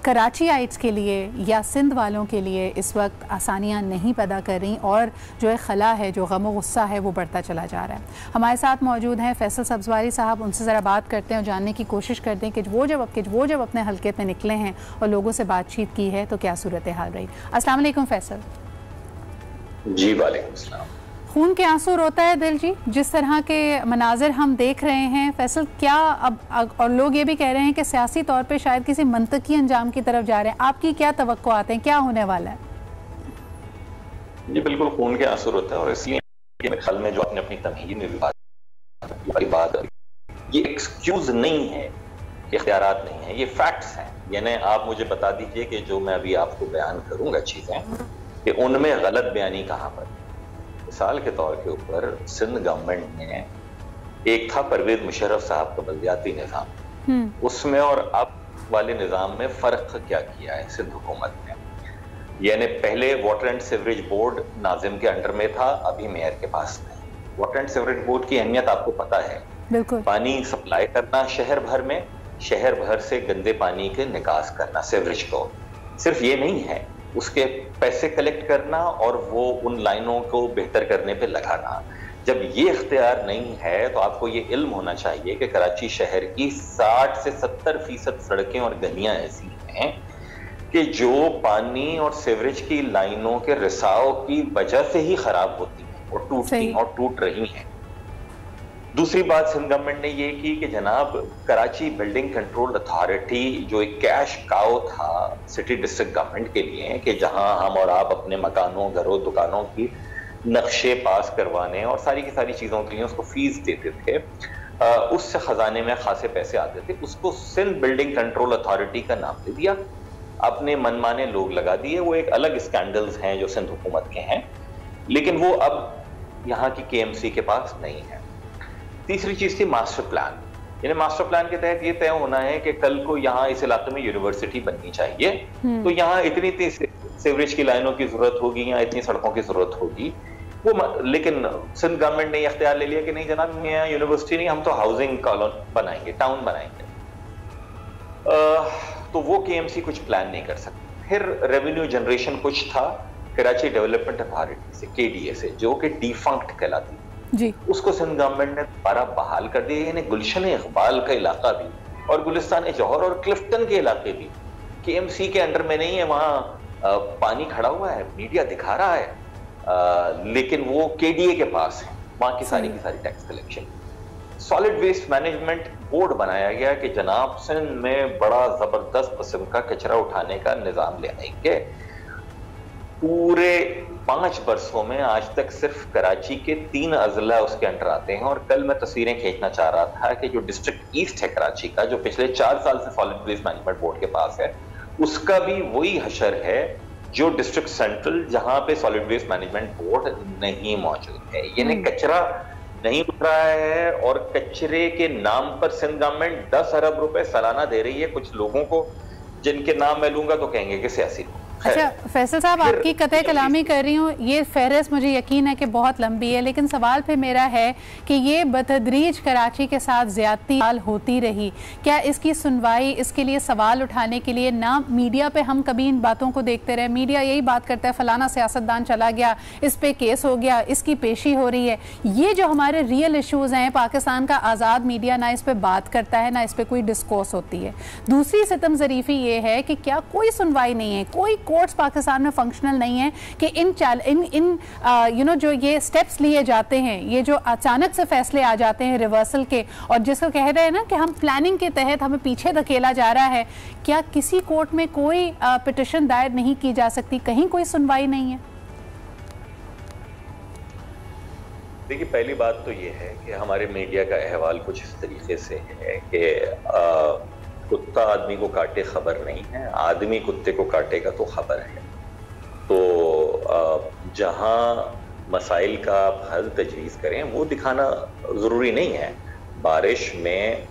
कराची आइट्स के लिए या सिंध वालों के लिए इस वक्त आसानियां नहीं पैदा कर रही, और जो खला है, जो गम गुस्सा है, वो बढ़ता चला जा रहा है। हमारे साथ मौजूद हैं फैसल सब्जवारी साहब, उनसे ज़रा बात करते हैं और जानने की कोशिश करते हैं कि वो जब अपने हल्के में निकले हैं और लोगों से बातचीत की है तो क्या सूरत हाल रही। अस्सलाम वालेकुम फैसल। जी वालेकुम सलाम। खून के आंसू रोता है दिल जी, जिस तरह के मनाजिर हम देख रहे हैं फैसल। क्या अब और लोग ये भी कह रहे हैं कि सियासी तौर पे शायद किसी मंतकी अंजाम की तरफ जा रहे हैं, आपकी क्या तवक्कुआत हैं, क्या होने वाला है? जी बिल्कुल खून के आंसू रोता है, और इसलिए मेरे ख्याल में जो आपने अपनी तमहीद में भी बात ये एक्सक्यूज नहीं है, इख्तियारात नहीं है, ये फैक्ट्स हैं। यानी आप मुझे बता दीजिए कि जो मैं अभी आपको बयान करूंगा चीजें, कि उनमें गलत बयानी कहाँ पर। मिसाल के तौर के ऊपर सिंध गवर्नमेंट ने एक था परवेज मुशर्रफ साहब का बल्दियाती निज़ाम, उसमें और अब वाले निज़ाम में फ़र्क क्या किया है सिंध हुकूमत ने? यानी पहले water and sewerage board Nazim के अंडर में था, अभी मेयर के पास नहीं। वाटर एंड सीवरेज बोर्ड की अहमियत आपको पता है, बिल्कुल। पानी सप्लाई करना शहर भर में, शहर भर से गंदे पानी के निकास करना सीवरेज को। सिर्फ ये नहीं है, उसके पैसे कलेक्ट करना और वो उन लाइनों को बेहतर करने पे लगाना। जब ये इख्तियार नहीं है तो आपको ये इल्म होना चाहिए कि कराची शहर की 60 से 70% सड़कें और गलियां ऐसी हैं कि जो पानी और सीवरेज की लाइनों के रिसाव की वजह से ही खराब होती हैं और टूटती और टूट रही हैं। दूसरी बात सिंध गवर्नमेंट ने ये की कि जनाब कराची बिल्डिंग कंट्रोल अथॉरिटी जो एक कैश काउ था सिटी डिस्ट्रिक्ट गवर्नमेंट के लिए, कि जहां हम और आप अपने मकानों, घरों, दुकानों की नक्शे पास करवाने और सारी की सारी चीजों के लिए उसको फीस देते थे, उससे खजाने में खासे पैसे आते थे, उसको सिंध बिल्डिंग कंट्रोल अथॉरिटी का नाम दे दिया, अपने मनमाने लोग लगा दिए। वो एक अलग स्कैंडल्स हैं जो सिंध हुकूमत के हैं, लेकिन वो अब यहाँ की KMC के पास नहीं है। तीसरी चीज थी मास्टर प्लान। यानी मास्टर प्लान के तहत ये तय होना है कि कल को यहाँ इस इलाके में यूनिवर्सिटी बननी चाहिए, तो यहाँ इतनी सीवरेज की लाइनों की जरूरत होगी या इतनी सड़कों की जरूरत होगी। वो लेकिन सिंध गवर्नमेंट ने अख्तियार ले लिया कि नहीं जनाब, यहाँ यूनिवर्सिटी नहीं, हम तो हाउसिंग कॉलोनी बनाएंगे, टाउन बनाएंगे। तो वो KMC कुछ प्लान नहीं कर सकती। फिर रेवेन्यू जनरेशन कुछ था कराची डेवलपमेंट अथॉरिटी से, KDA से, जो कि डिफंक्ट कहलाती जी, उसको सिंध गवर्नमेंट ने दोबारा बहाल कर दिया। यानी गुलशन इकबाल का इलाका भी और गुलिस्तान जौहर और क्लिफ्टन के इलाके भी KMC के अंडर में नहीं है। वहां पानी खड़ा हुआ है, मीडिया दिखा रहा है, लेकिन वो KDA के पास है, वहां की सारी tax collection. Solid waste management board बनाया गया कि जनाब सिंध में बड़ा जबरदस्त किस्म का कचरा उठाने का निजाम ले आएंगे। पूरे 5 बरसों में आज तक सिर्फ कराची के 3 अजला उसके अंडर आते हैं। और कल मैं तस्वीरें खींचना चाह रहा था कि जो डिस्ट्रिक्ट ईस्ट है कराची का, जो पिछले 4 साल से सॉलिड वेस्ट मैनेजमेंट बोर्ड के पास है, उसका भी वही हशर है जो डिस्ट्रिक्ट सेंट्रल, जहां पे सॉलिड वेस्ट मैनेजमेंट बोर्ड नहीं मौजूद है। यानी कचरा नहीं उठ रहा है, और कचरे के नाम पर सिंध गवर्नमेंट 10 अरब रुपए सालाना दे रही है कुछ लोगों को, जिनके नाम मैं लूंगा तो कहेंगे कि सियासी लोग। अच्छा फैसल साहब, आपकी कतई कलामी कर रही हूँ, ये फहरिस्त मुझे यकीन है कि बहुत लंबी है, लेकिन सवाल फिर मेरा है कि ये बतदरीज कराची के साथ ज़्यादती होती रही, क्या इसकी सुनवाई, इसके लिए सवाल उठाने के लिए ना मीडिया पे हम कभी इन बातों को देखते रहे? मीडिया यही बात करता है फलाना सियासतदान चला गया, इस पे केस हो गया, इसकी पेशी हो रही है। ये जो हमारे रियल इशूज़ हैं, पाकिस्तान का आज़ाद मीडिया ना इस पर बात करता है, ना इस पर कोई डिस्कोर्स होती है। दूसरी सितम ज़रीफ़ी ये है कि क्या कोई सुनवाई नहीं है, कोई कोर्ट्स पाकिस्तान में फंक्शनल नहीं है कि इन जो ये स्टेप्स लिए जाते हैं, ये जो अचानक से फैसले आ जाते हैं रिवर्सल के, और जिसको कह रहे हैं ना कि हम प्लानिंग के तहत हमें पीछे धकेला जा रहा है, क्या किसी कोर्ट में कोई पिटिशन दायर नहीं की जा सकती? कहीं कोई सुनवाई नहीं है? देखिए, पहली बात तो ये है कि हमारे मीडिया का अहवाल कुछ इस तरीके से है कि कुत्ता आदमी को काटे खबर नहीं है, आदमी कुत्ते को काटेगा तो खबर है। तो जहां मसाइल का आप हल तजवीज़ करें वो दिखाना ज़रूरी नहीं है। बारिश में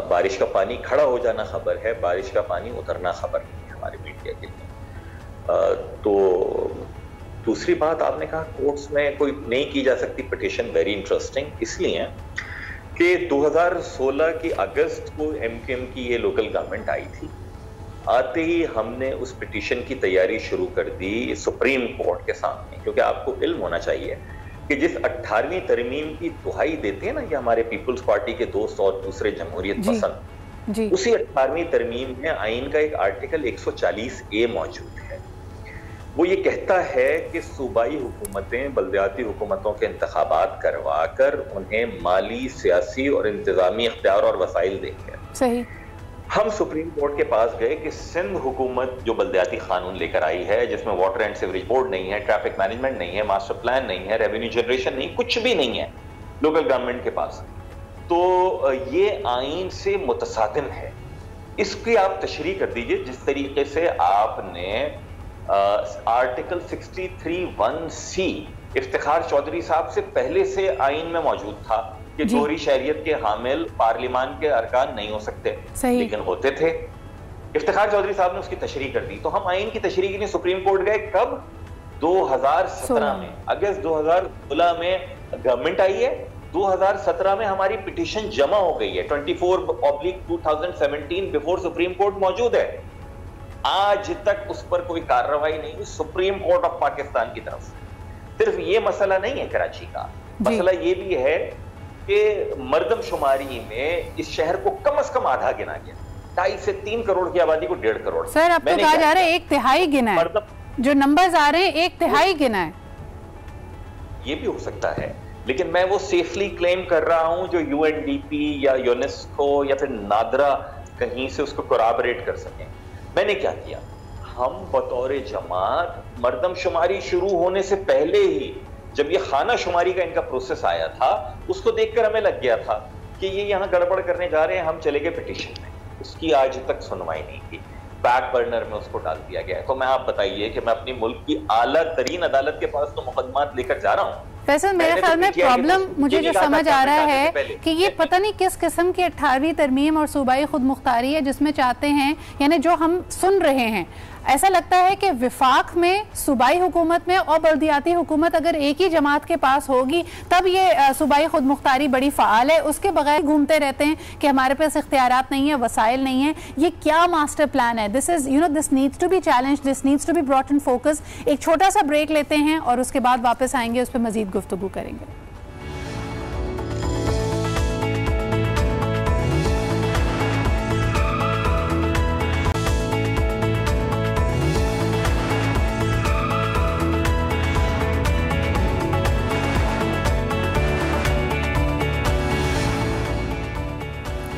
बारिश का पानी खड़ा हो जाना खबर है, बारिश का पानी उतरना खबर नहीं है हमारे मीडिया के लिए। तो दूसरी बात, आपने कहा कोर्ट्स में कोई नहीं की जा सकती पिटिशन, वेरी इंटरेस्टिंग, इसलिए कि 2016 की अगस्त को एमक्यूएम की ये लोकल गवर्नमेंट आई थी। आते ही हमने उस पिटिशन की तैयारी शुरू कर दी सुप्रीम कोर्ट के सामने, क्योंकि आपको इल्म होना चाहिए कि जिस 18वीं तरमीम की दुहाई देते हैं ना ये हमारे पीपल्स पार्टी के दोस्त और दूसरे जमहूरियत पसंद, उसी 18वीं तरमीम में आइन का एक आर्टिकल 140A मौजूद है। वो ये कहता है कि सूबाई हुकूमतें बल्दियाती हुकूमतों के इंतखाबात करवा कर उन्हें माली, सियासी और इंतजामी इख्तियार और वसाइल देंगे। सही। हम सुप्रीम कोर्ट के पास गए कि सिंध हुकूमत जो बल्दियाती कानून लेकर आई है, जिसमें वाटर एंड सीवरेज बोर्ड नहीं है, ट्रैफिक मैनेजमेंट नहीं है, मास्टर प्लान नहीं है, रेवेन्यू जनरेशन नहीं, कुछ भी नहीं है लोकल गवर्नमेंट के पास, तो ये आइन से मुतसादिम है। इसकी आप तशरीह कर दीजिए जिस तरीके से आपने आर्टिकल 63(1)C इफ्तिखार चौधरी साहब से पहले से आइन में मौजूद था कि जोहरी शहरियत के हामिल पार्लिमान के अरकान नहीं हो सकते, लेकिन होते थे। इफ्तिखार चौधरी साहब ने उसकी तशरीह कर दी, तो हम आइन की तशरीह के लिए सुप्रीम कोर्ट गए। कब? 2017 में, अगस्त 2016 में गवर्नमेंट आई है, 2017 में हमारी पिटीशन जमा हो गई है, 24/2017 बिफोर सुप्रीम कोर्ट मौजूद है। आज तक उस पर कोई कार्रवाई नहीं हुई सुप्रीम कोर्ट ऑफ पाकिस्तान की तरफ से। सिर्फ ये मसला नहीं है कराची का, मसला ये भी है कि मर्दमशुमारी में इस शहर को कम से कम आधा गिना गया, 2.5 से 3 करोड़ की आबादी को 1.5 करोड़। सर अब तो कहा जा रहा है 1/3 गिना है, जो नंबर्स आ रहे हैं 1/3 गिना है। ये भी हो सकता है, लेकिन मैं वो सेफली क्लेम कर रहा हूं जो UNDP या यूनेस्को या फिर नादरा कहीं से उसको कोराबरेट कर सकें। मैंने क्या किया, हम बतौर जमात मर्दमशुमारी शुरू होने से पहले ही जब ये खाना शुमारी का इनका प्रोसेस आया था, उसको देखकर हमें लग गया था कि ये यहाँ गड़बड़ करने जा रहे हैं, हम चले गए पिटीशन में। उसकी आज तक सुनवाई नहीं की, बैक बर्नर में उसको डाल दिया गया। तो मैं आप बताइए कि मैं अपनी मुल्क की आला तरीन अदालत के पास तो मुकदमात लेकर जा रहा हूँ। वैसे मेरे ख्याल में प्रॉब्लम मुझे जो समझ आ रहा है कि ये पता नहीं किस किस्म की 18वीं तरमीम और सूबाई खुद मुख्तारी है जिसमें चाहते हैं, यानी जो हम सुन रहे हैं, ऐसा लगता है कि विफाक में, सूबाई हुकूमत में और बल्दियाती हुकूमत अगर एक ही जमात के पास होगी तब ये सूबाई खुद मुख्तारी बड़ी फ़ाल है। उसके बगैर घूमते रहते हैं कि हमारे पास इख्तियारात नहीं है, वसाइल नहीं है। ये क्या मास्टर प्लान है? This is this needs to be challenge, this needs to be brought in focus. एक छोटा सा ब्रेक लेते हैं और उसके बाद वापस आएंगे, उस पर मजीद गुफ्तगू करेंगे।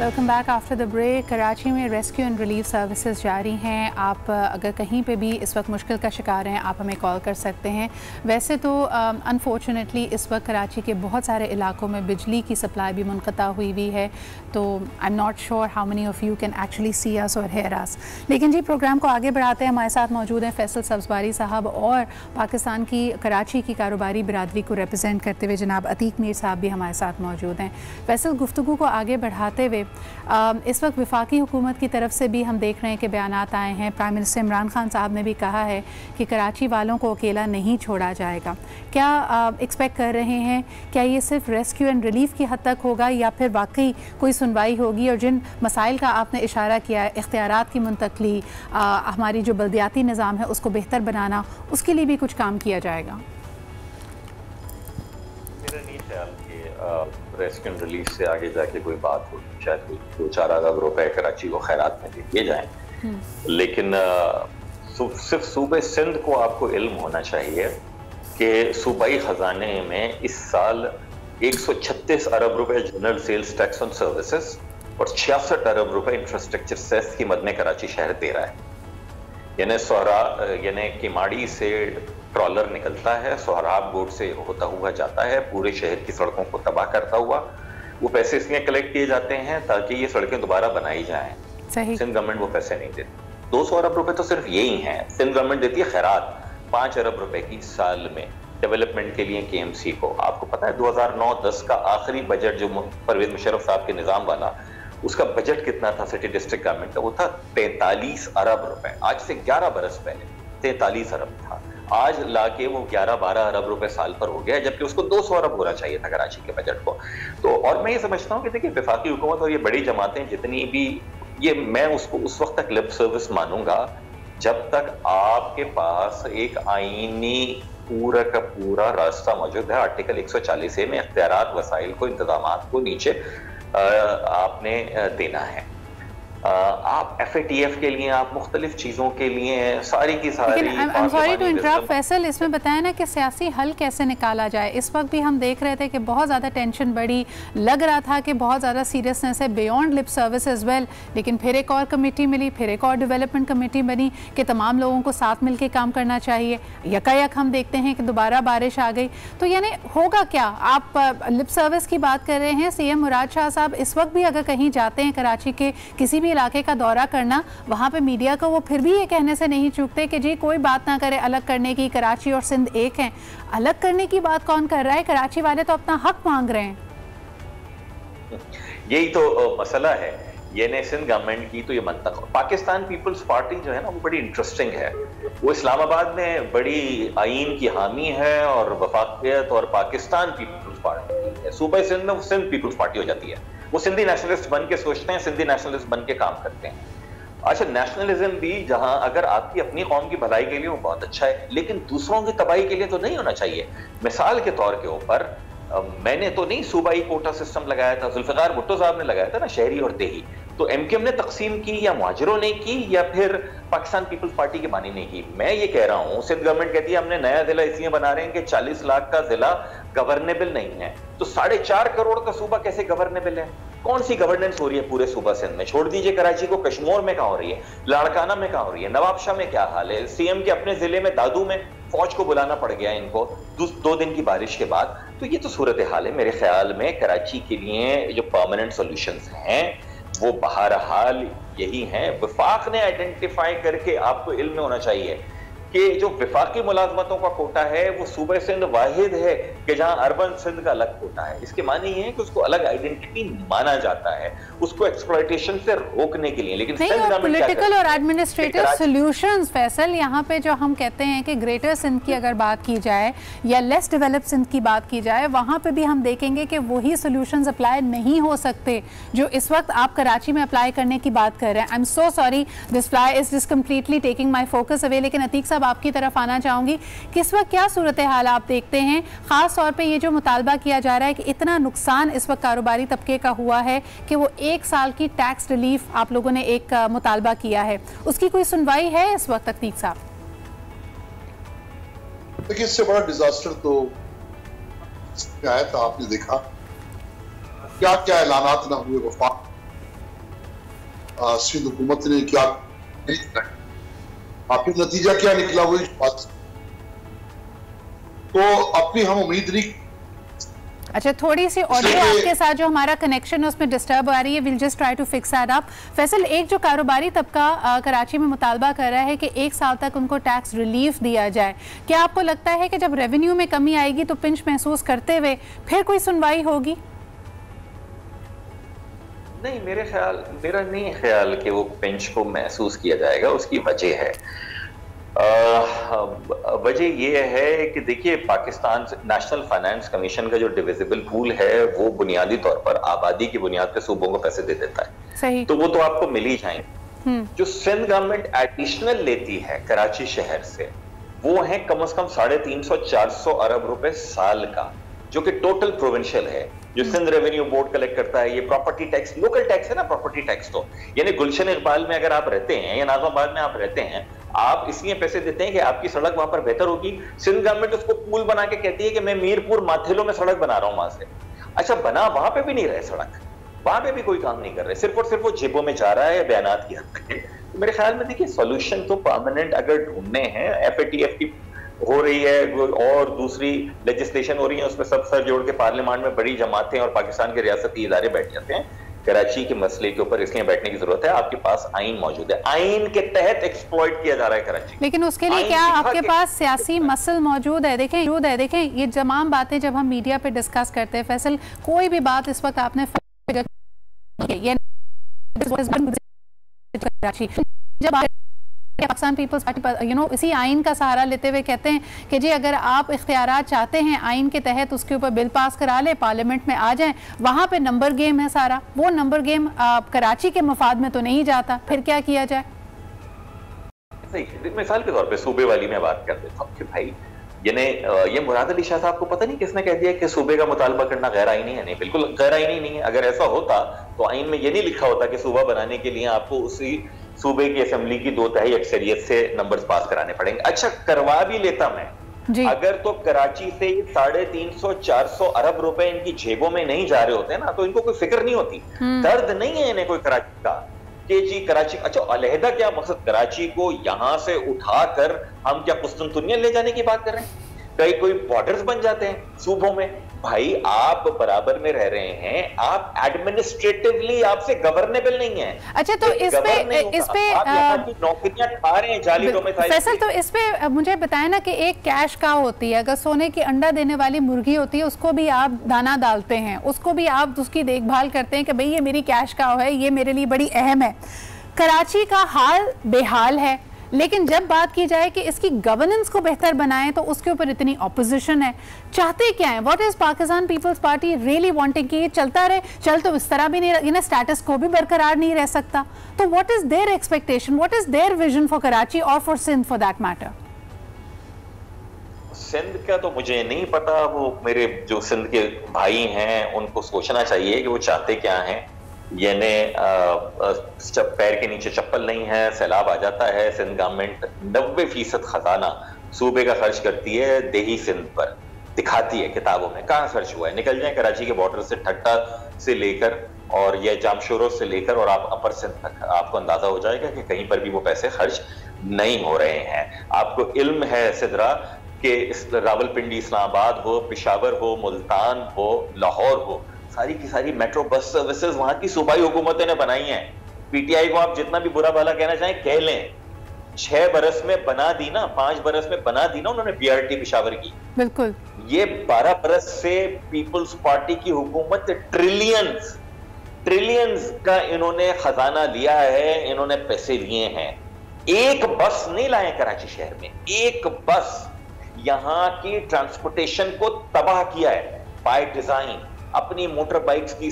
Welcome back after the break. Karachi में रेस्क्यू एंड रिलीफ सर्विसेज जारी हैं। आप अगर कहीं पे भी इस वक्त मुश्किल का शिकार हैं, आप हमें कॉल कर सकते हैं। वैसे तो अनफॉर्चुनेटली इस वक्त कराची के बहुत सारे इलाकों में बिजली की सप्लाई भी मुनक़ता हुई हुई है, तो I am not sure how many of you can actually see us और हेयर अस। लेकिन जी प्रोग्राम को आगे बढ़ाते हैं। हमारे साथ मौजूद हैं फैसल सब्ज़वारी साहब और पाकिस्तान की कराची की कारोबारी बिरादरी को रिप्रेजेंट करते हुए जनाब अतीक मीर साहब भी हमारे साथ मौजूद हैं। फैसल, गुफ्तगू को आगे बढ़ाते हुए इस वक्त वफाकी हुकूमत की तरफ से भी हम देख रहे हैं कि बयानात आए हैं। प्राइम मिनिस्टर इमरान खान साहब ने भी कहा है कि कराची वालों को अकेला नहीं छोड़ा जाएगा। क्या एक्सपेक्ट कर रहे हैं? क्या ये सिर्फ रेस्क्यू एंड रिलीफ की हद तक होगा या फिर वाकई कोई सुनवाई होगी? और जिन मसाइल का आपने इशारा किया है, इख्तियारात की मुंतकली, हमारी जो बल्दियाती निज़ाम है उसको बेहतर बनाना, उसके लिए भी कुछ काम किया जाएगा? मेरा नहीं ख्याल कि रेस्क्यू एंड रिलीफ से आगे जाके कोई बात होगी। शायद 2-4 अरब रुपए कराची को खैरात में दे दिए जाएं, लेकिन सिर्फ सूबे सिंध को आपको इल्म होना चाहिए कि सूबाई खजाने में इस साल 136 अरब रुपए general sales tax on services और 66 अरब रुपए इंफ्रास्ट्रक्चर सेस की मद में कराची शहर दे रहा है। यानी किमाड़ी से ट्रॉलर निकलता है, सोहराब गोड से होता हुआ जाता है, पूरे शहर की सड़कों को तबाह करता हुआ। वो पैसे इसलिए कलेक्ट किए जाते हैं ताकि ये सड़कें दोबारा बनाई जाएं। सिंध गवर्नमेंट वो पैसे नहीं देती। 200 अरब रुपए तो सिर्फ यही हैं। सिंध गवर्नमेंट देती है खैरात 5 अरब रुपए की साल में डेवलपमेंट के लिए KMC को। आपको पता है 2009-10 का आखिरी बजट जो परवेज मुशर्रफ साहब के निजाम वाला, उसका बजट कितना था सिटी डिस्ट्रिक्ट गवर्नमेंट का? वो था 43 अरब रुपए। आज से 11 बरस पहले 43 अरब था। आज लाके वो 11-12 अरब रुपए साल पर हो गया है, जबकि उसको 200 अरब होना चाहिए था कराची के बजट को। तो और मैं ये समझता हूँ कि देखिए वफाकी हुकूमत और ये बड़ी जमातें जितनी भी, ये मैं उसको उस वक्त तक लिप सर्विस मानूंगा जब तक आपके पास एक आईनी पूरा का पूरा रास्ता मौजूद है। आर्टिकल 140A में इख्तियारात, वसाइल को, इंतजामात को नीचे आपने देना है। आप FATF के लिए, आप मुख्तलिफ चीज़ों के लिए सारी की सारी। I'm sorry to interrupt Faisal, इसमें बताया ना कि सियासी हल कैसे निकाला जाए। इस वक्त भी हम देख रहे थे कि बहुत ज़्यादा टेंशन बढ़ी, लग रहा था कि बहुत ज़्यादा सीरियसनेस है beyond lip service as well. लेकिन फिर एक और कमेटी मिली, फिर एक और डेवलपमेंट कमेटी बनी कि तमाम लोगों को साथ मिल के काम करना चाहिए। यकायक हम देखते हैं कि दोबारा बारिश आ गई। तो यानी होगा क्या? आप लिप सर्विस की बात कर रहे हैं। CM मुराद शाह साहब इस वक्त भी अगर कहीं जाते हैं कराची के किसी भी इलाके का दौरा करना, वहां पे मीडिया को वो फिर भी ये कहने से नहीं चूकते कि जी कोई बात ना करे अलग करने की, कराची और सिंध एक हैं। अलग करने की बात कौन कर रहा है? कराची वाले तो अपना हक मांग रहे हैं। यही तो मसला है। ये सिंध गवर्नमेंट की तो ये मंतक। पाकिस्तान पीपल्स पार्टी जो है ना, वो बड़ी इंटरेस्टिंग है। वो इस्लामाबाद में बड़ी आईन की हामी है और वफाकियत और पाकिस्तान पीपल्स पार्टी है। सूबे सिंध में सिंध पीपल्स पार्टी हो जाती है। वो सिंधी नेशनलिस्ट बन के सोचते हैं, सिंधी नेशनलिस्ट बन के काम करते हैं। अच्छा, नेशनलिज्म भी जहां अगर आपकी अपनी कौम की भलाई के लिए वो बहुत अच्छा है, लेकिन दूसरों की तबाही के लिए तो नहीं होना चाहिए। मिसाल के तौर के ऊपर मैंने तो नहीं सूबाई कोटा सिस्टम लगाया था, जुल्फिकार भुट्टो साहब ने लगाया था ना, शहरी और देही। तो MKM ने तकसीम की या मुहाजिरों ने की या फिर पाकिस्तान पीपल्स पार्टी के बानी ने की? मैं ये कह रहा हूँ, सिंध गवर्नमेंट कहती है हमने नया जिला इसलिए बना रहे हैं कि 40 लाख का जिला गवर्नेबल नहीं है। तो 4.5 करोड़ का सूबा कैसे गवर्नेबल है? कौन सी गवर्नेंस हो रही है पूरे सूबा सिंध में? छोड़ दीजिए कराची को, कश्मीर में कहाँ हो रही है, लाड़काना में कहाँ हो रही है, नवाबशाह में क्या हाल है? CM के अपने जिले में दादू में फौज को बुलाना पड़ गया इनको 2 दिन की बारिश के बाद। तो ये तो सूरत हाल है। मेरे ख्याल में कराची के लिए जो परमानेंट सॉल्यूशंस हैं वो बहरहाल यही हैं। वफाक ने आइडेंटिफाई करके आपको इल्म होना चाहिए कि जो विफाकी मुलाजमतों का कोटा है वो सूबे सिंध वाहिद है कि जहां अर्बन सिंध का अलग कोटा है। इसके माने ये है कि उसको अलग आइडेंटिटी माना जाता है, उसको एक्सप्लॉयटेशन से रोकने के लिए। लेकिन पॉलिटिकल और एडमिनिस्ट्रेटिव सॉल्यूशंस, फैसल, यहाँ पे जो हम कहते हैं कि ग्रेटर सिंध की अगर बात की जाए या लेस डेवलप्ड सिंध की बात की जाए, वहाँ पे भी हम देखेंगे कि वही सॉल्यूशंस अप्लाई नहीं हो सकते जो इस वक्त आप कराची में अप्लाई करने की बात कर रहे हैं। I am so sorry, this fly is just completely taking my focus away. लेकिन अतीक साहब आपकी तरफ आना चाहूंगी, किस वक्त क्या सूरत हाल आप देखते हैं, खास तौर पे ये जो मुतालबा किया जा रहा है कि इतना नुकसान इस वक्त कारोबारी तबके का हुआ है कि वो 1 साल की टैक्स रिलीफ आप लोगों ने एक मुतालबा किया है, उसकी कोई सुनवाई है इस वक्त अतीक साहब? देखिए, इससे बड़ा डिजास्टर तो आया था, आपने देखा क्या क्या ऐलानात ना हुए वफाक सिंध हुकूमत ने क्या नहीं, आखिर नतीजा क्या निकला हुई बात तो अपनी हम उम्मीद नहीं। अच्छा, थोड़ी सी ऑडियो आपके साथ जो हमारा कनेक्शन है उसमें डिस्टर्ब आ रही है, will just try to fix that up. Faisal, एक जो कारोबारी तबका कराची में मुतालबा कर रहा है कि 1 साल तक उनको टैक्स रिलीफ दिया जाए, क्या आपको लगता है कि जब रेवेन्यू में कमी आएगी तो पिंच महसूस करते हुए फिर कोई सुनवाई होगी? नहीं, मेरा नहीं ख्याल कि वो पिंच को महसूस किया जाएगा। उसकी वजह है, वजह ये है कि देखिए, पाकिस्तान नेशनल फाइनेंस कमीशन का जो डिविजिबल पूल है वो बुनियादी तौर पर आबादी की बुनियाद पे सूबों को पैसे दे देता है। सही। तो वो तो आपको मिल ही जाएंगे। जो सिंध गवर्नमेंट एडिशनल लेती है कराची शहर से, वो है कम से कम 350-400 अरब रुपए साल का, जो कि टोटल प्रोविंशियल है, जो सिंध रेवेन्यू बोर्ड कलेक्ट करता है। ये प्रॉपर्टी टैक्स, लोकल टैक्स है ना प्रॉपर्टी टैक्स। तो यानी गुलशन इकबाल में अगर आप रहते हैं या नाज़िमाबाद में आप रहते हैं, आप इसलिए पैसे देते हैं कि आपकी सड़क वहां पर बेहतर होगी। सिंध गवर्नमेंट उसको पुल बना के कहती है कि मैं मीरपुर माथेलो में सड़क बना रहा हूं वहां से। अच्छा, बना वहां पे भी नहीं रहे सड़क, वहां पे भी कोई काम नहीं कर रहे, सिर्फ और सिर्फ वो जेबों में जा रहा है बयानात की हद तक। तो मेरे ख्याल में देखिए सॉल्यूशन तो परमानेंट अगर ढूंढने हैं, FATF की हो रही है और दूसरी लेजिस्लेशन हो रही है, उसमें सब सर जोड़ के पार्लियामेंट में बड़ी जमातें और पाकिस्तान के रियासती इदारे बैठ जाते हैं। कराची के मसले के ऊपर इसलिए बैठने की जरूरत है, आपके पास आइन मौजूद है, आइन के तहत एक्सप्लॉइट किया जा रहा है कराची। लेकिन उसके लिए क्या आपके पास सियासी मसल मौजूद है? देखें ये तमाम बातें जब हम मीडिया पे डिस्कस करते हैं, फैसल कोई भी बात इस वक्त आपने जब पाकिस्तान पीपल्स पार्टी इसी आइन का सहारा लेते हुए कहते हैं कि जी अगर आप इख्तियारात चाहते हैं आइन के तहत उसके ऊपर बिल पास करा ले, पार्लियामेंट में आ जाएं, वहां पे नंबर गेम है सारा, वो नंबर गेम कराची के मफाद में तो नहीं जाता, फिर क्या किया जाए? मिसाल के तौर पे सूबे वाली मैं बात कर देता हूँ कि भाई ये मुराद अली शाह साहब को पता नहीं किसने कह दिया कि सूबे का मुतालबा करना गैर आईनी है। नहीं, बिल्कुल गैर आईनी नहीं है। अगर ऐसा होता तो आइन में ये नहीं लिखा होता कि सूबा बनाने के लिए आपको उसी सूबे की असेंबली की 2/3 अक्सरियत से नंबर्स पास कराने पड़ेंगे। अच्छा, करवा भी लेता मैं जी। अगर तो कराची से 350-400 अरब रुपए इनकी जेबों में नहीं जा रहे होते ना, तो इनको कोई फिक्र नहीं होती, दर्द नहीं है इन्हें कोई कराची का कि जी कराची। अच्छा, अलहदा क्या मकसद, कराची को यहां से उठाकर हम क्या कुस्तुनतुनिया ले जाने की बात कर रहे हैं? कई कोई बॉर्डर्स बन जाते हैं सूबों में। भाई आप बराबर में रह रहे हैं, आप एडमिनिस्ट्रेटिवली आपसे गवर्नेबल नहीं है। अच्छा, तो इस पे नौकरियां खा रहे हैं जाली डोमिसाइल। फैसल, तो इस पे मुझे बताया ना कि एक कैश काउ होती है, अगर सोने की अंडा देने वाली मुर्गी होती है, उसको भी आप दाना डालते हैं, उसको भी आप उसकी देखभाल करते हैं कि भाई ये मेरी कैश काउ है, ये मेरे लिए बड़ी अहम है। कराची का हाल बेहाल है, लेकिन जब बात की जाए कि इसकी गवर्नेंस को बेहतर बनाएं तो उसके ऊपर इतनी ऑपोजिशन है। चाहते क्या है? What is Pakistan Peoples Party really wanting कि ये चलता रहे? चल तो इस तरह भी नहीं, स्टेटस को भी बरकरार नहीं रह सकता। तो what is their expectation, what is their vision for Karachi और for Sindh for that matter? Sindh का तो मुझे नहीं पता, वो मेरे जो सिंध के भाई हैं उनको सोचना चाहिए कि वो चाहते क्या हैं। यानी पैर के नीचे चप्पल नहीं है, सैलाब आ जाता है, सिंध गवर्नमेंट 90% खजाना सूबे का खर्च करती है देही सिंध पर, दिखाती है किताबों में कहाँ खर्च हुआ है। निकल जाए कराची के बॉर्डर से, ठट्टा से लेकर और ये जामशोरो से लेकर और आप अपर सिंध तक, आपको अंदाजा हो जाएगा कि कहीं पर भी वो पैसे खर्च नहीं हो रहे हैं। आपको इल्म है सिदरा कि रावलपिंडी, इस्लामाबाद हो, पेशावर हो, मुल्तान हो, लाहौर हो, सारी की सारी मेट्रो बस सर्विसेज वहां की सूबाई हुकूमतों ने बनाई हैं। पीटीआई को आप जितना भी बुरा भला कहना चाहें कह लें, 6 बरस में बना दी ना, 5 बरस में बना दी ना उन्होंने बीआरटी पेशावर की। बिल्कुल। ये 12 बरस से पीपल्स पार्टी की हुकूमत ट्रिलियंस का इन्होंने खजाना लिया है, इन्होंने पैसे लिए हैं। एक बस नहीं लाए कराची शहर में, एक बस यहां की ट्रांसपोर्टेशन को तबाह किया है बाय डिजाइन। अपनी मोटर बाइक्स की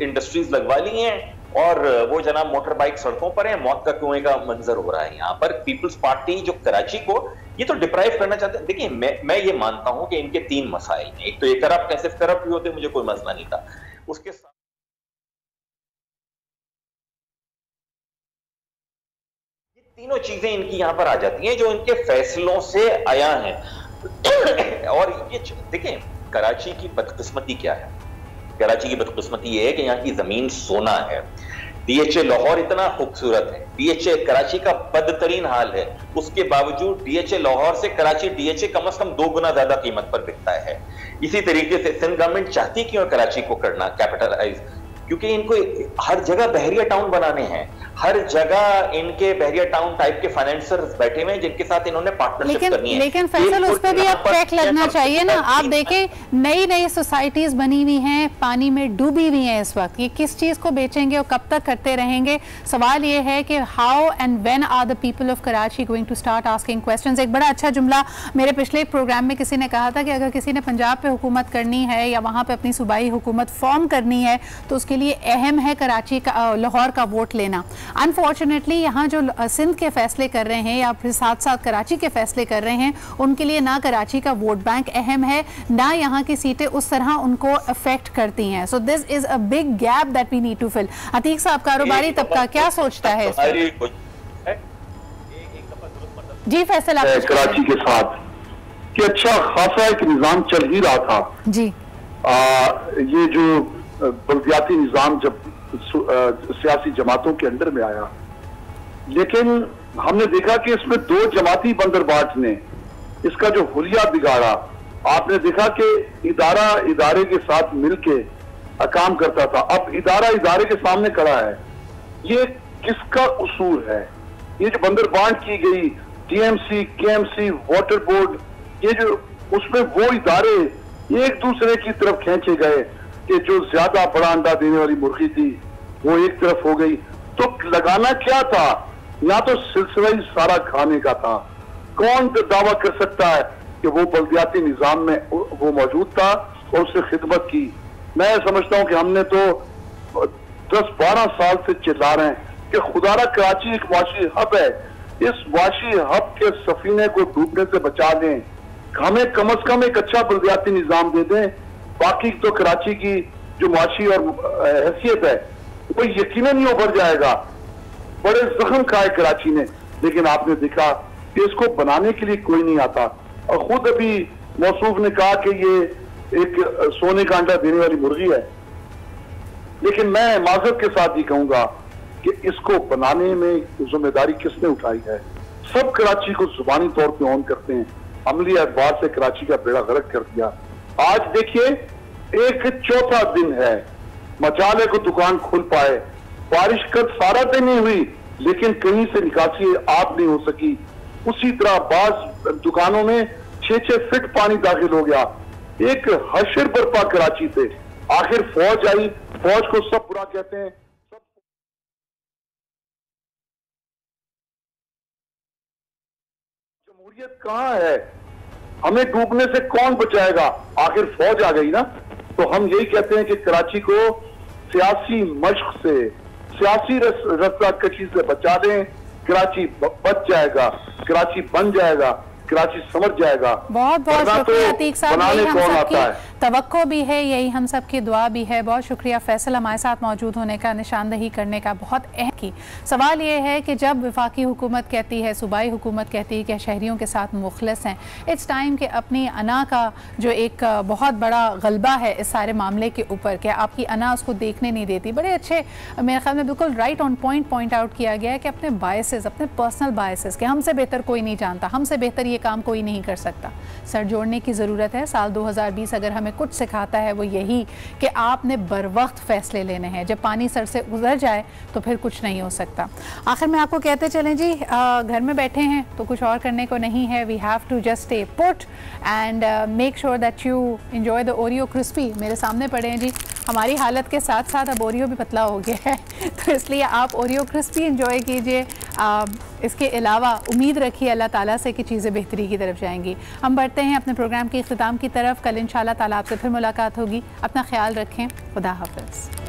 इंडस्ट्रीज लगवा ली हैं और वो जनाब मोटर बाइक सड़कों पर है, मौत का कुएं का मंजर हो रहा है यहाँ पर। पीपल्स पार्टी जो कराची को ये तो डिप्राइव करना चाहते हैं। देखिए मैं ये मानता हूं कि इनके 3 मसाइल हैं। एक तो ये करप्ट, कैसे करप्ट भी होते मुझे कोई मसला नहीं था, उसके साथ ये तीनों चीजें इनकी यहां पर आ जाती हैं जो इनके फैसलों से आया है। और ये देखिए कराची की बदकिस्मती क्या है, कराची की बदकिस्मती ये है कि यहाँ की जमीन सोना है। डीएचए लाहौर इतना खूबसूरत है, डीएचए कराची का बदतरीन हाल है, उसके बावजूद डीएचए लाहौर से कराची डीएचए कम से कम 2 गुना ज्यादा कीमत पर बिकता है। इसी तरीके से सिंध गवर्नमेंट चाहती क्यों कराची को करना कैपिटलाइज, क्योंकि इनको हर जगह बहरिया टाउन बनाने हैं, हर जगह इनके बहरिया टाउन टाइप के फाइनेंसर्स बैठे हुए हैं जिनके साथ इन्होंने पार्टनरशिप करनी है। लेकिन फैसल उस पे भी अब चेक लगना चाहिए ना। आप देखें नई सोसाइटीज बनी हुई हैं, पानी में डूबी हुई हैं इस वक्त, ये किस चीज को बेचेंगे और कब तक करते रहेंगे? सवाल ये है कि how and when are the people of Karachi going to start asking questions. एक बड़ा अच्छा जुमला मेरे पिछले प्रोग्राम में किसी ने कहा था कि अगर किसी ने पंजाब पे हुकूमत करनी है या वहां पे अपनी सूबाई हुकूमत फॉर्म करनी है तो उसके लिए अहम है कराची का, लाहौर का वोट लेना। अनफॉर्चुनेटली यहाँ जो सिंध के फैसले कर रहे हैं या फिर साथ साथ कराची के फैसले कर रहे हैं, उनके लिए ना कराची का वोट बैंक अहम है, ना यहाँ की सीटें उस तरह उनको अफेक्ट करती हैं। So this is a big gap that we need to fill. Atiq साहब, कारोबारी तबका क्या सोचता है इस पर? जी फैसल, कराची के साथ कि अच्छा खासा एक निजाम चल ही रहा था जी। ये जो बल्दियाती निजाम जब सियासी जमातों के अंडर में आया, लेकिन हमने देखा कि इसमें दो जमाती बंदरबाट ने इसका जो हुलिया बिगाड़ा। आपने देखा कि इदारा इदारे के साथ मिलके काम करता था, अब इदारा इदारे के सामने खड़ा है। ये किसका उसूल है? ये जो बंदरबांट की गई टीएमसी, केएमसी, वाटर बोर्ड, ये जो उसमें वो इदारे एक दूसरे की तरफ खींचे गए कि जो ज्यादा बड़ा अंडा देने वाली मुर्गी थी वो एक तरफ हो गई। तो लगाना क्या था? या तो सिलसिला ही सारा खाने का था। कौन दावा कर सकता है कि वो बल्दियाती निजाम में वो मौजूद था और उससे खिदमत की? मैं समझता हूं कि हमने तो 10-12 साल से चिल्ला रहे हैं कि खुदारा कराची एक वाशी हब है, इस वाशी हब के सफीने को डूबने से बचा दें। हमें कम से कम एक अच्छा बल्दियाती निजाम दे दें। बाकी तो कराची की जो माशी और हैसियत है वो यकीनन ही उभर जाएगा। बड़े जख्म खाए कराची ने, लेकिन आपने देखा कि इसको बनाने के लिए कोई नहीं आता। और खुद अभी मौसूफ ने कहा कि ये एक सोने का अंडा देने वाली मुर्गी है, लेकिन मैं माजरत के साथ ही कहूंगा कि इसको बनाने में जिम्मेदारी किसने उठाई है? सब कराची को जुबानी तौर पे ऑन करते हैं, अमली एतबार से कराची का बेड़ा गर्क कर दिया। आज देखिए एक चौथा दिन है, मचाले को दुकान खुल पाए, बारिश कल सारा दिन नहीं हुई लेकिन कहीं से निकासी आप नहीं हो सकी। उसी तरह बाज दुकानों में 6-6 फीट पानी दाखिल हो गया। एक हशर बर्पा कराची से। आखिर फौज आई, फौज को सब बुरा कहते हैं। जमहूरियत कहाँ है? हमें डूबने से कौन बचाएगा? आखिर फौज आ गई ना। तो हम यही कहते हैं कि कराची को सियासी मश्क से, सियासी रस्साकशी से बचा दें। कराची बच जाएगा, कराची बन जाएगा, कराची समझ जाएगा। बहुत बहुत शुक्रिया अतीक साहब, यही हम सबकी तवक्को भी है, यही हम सबकी दुआ भी है। बहुत शुक्रिया फैसल हमारे साथ मौजूद होने का, निशानदही करने का। बहुत अहम की सवाल ये है कि जब वफाकी हुकूमत कहती है, सूबाई हुकूमत कहती है कि शहरियों के साथ मुखलिस हैं, इट्स टाइम कि अपनी अना का जो एक बहुत बड़ा गलबा है इस सारे मामले के ऊपर, क्या आपकी अना उसको देखने नहीं देती। बड़े अच्छे मेरे ख्याल में बिल्कुल राइट ऑन पॉइंट आउट किया गया है कि अपने बायसेस, अपने पर्सनल बायसेस के हमसे बेहतर कोई नहीं जानता, हमसे बेहतर ये काम कोई नहीं कर सकता। सर जोड़ने की ज़रूरत है। साल 2020 अगर हमें कुछ सिखाता है वो यही कि आपने बर वक्त फैसले लेने हैं। जब पानी सर से गुजर जाए तो फिर कुछ नहीं हो सकता। आखिर में आपको कहते चलें जी, घर में बैठे हैं तो कुछ और करने को नहीं है। We have to just stay put and make sure that you enjoy the Oreo crispy. मेरे सामने पड़े हैं जी। हमारी हालत के साथ साथ अब ओरियो भी पतला हो गया है, तो इसलिए आप ओरियो क्रिस्पी एंजॉय कीजिए। इसके अलावा उम्मीद रखिए अल्लाह ताला से कि चीज़ें बेहतरी की तरफ जाएंगी। हम बढ़ते हैं अपने प्रोग्राम के इख्तिताम की तरफ। कल इंशाअल्लाह ताला आपसे फिर मुलाकात होगी। अपना ख्याल रखें। खुदा हाफ़िज़।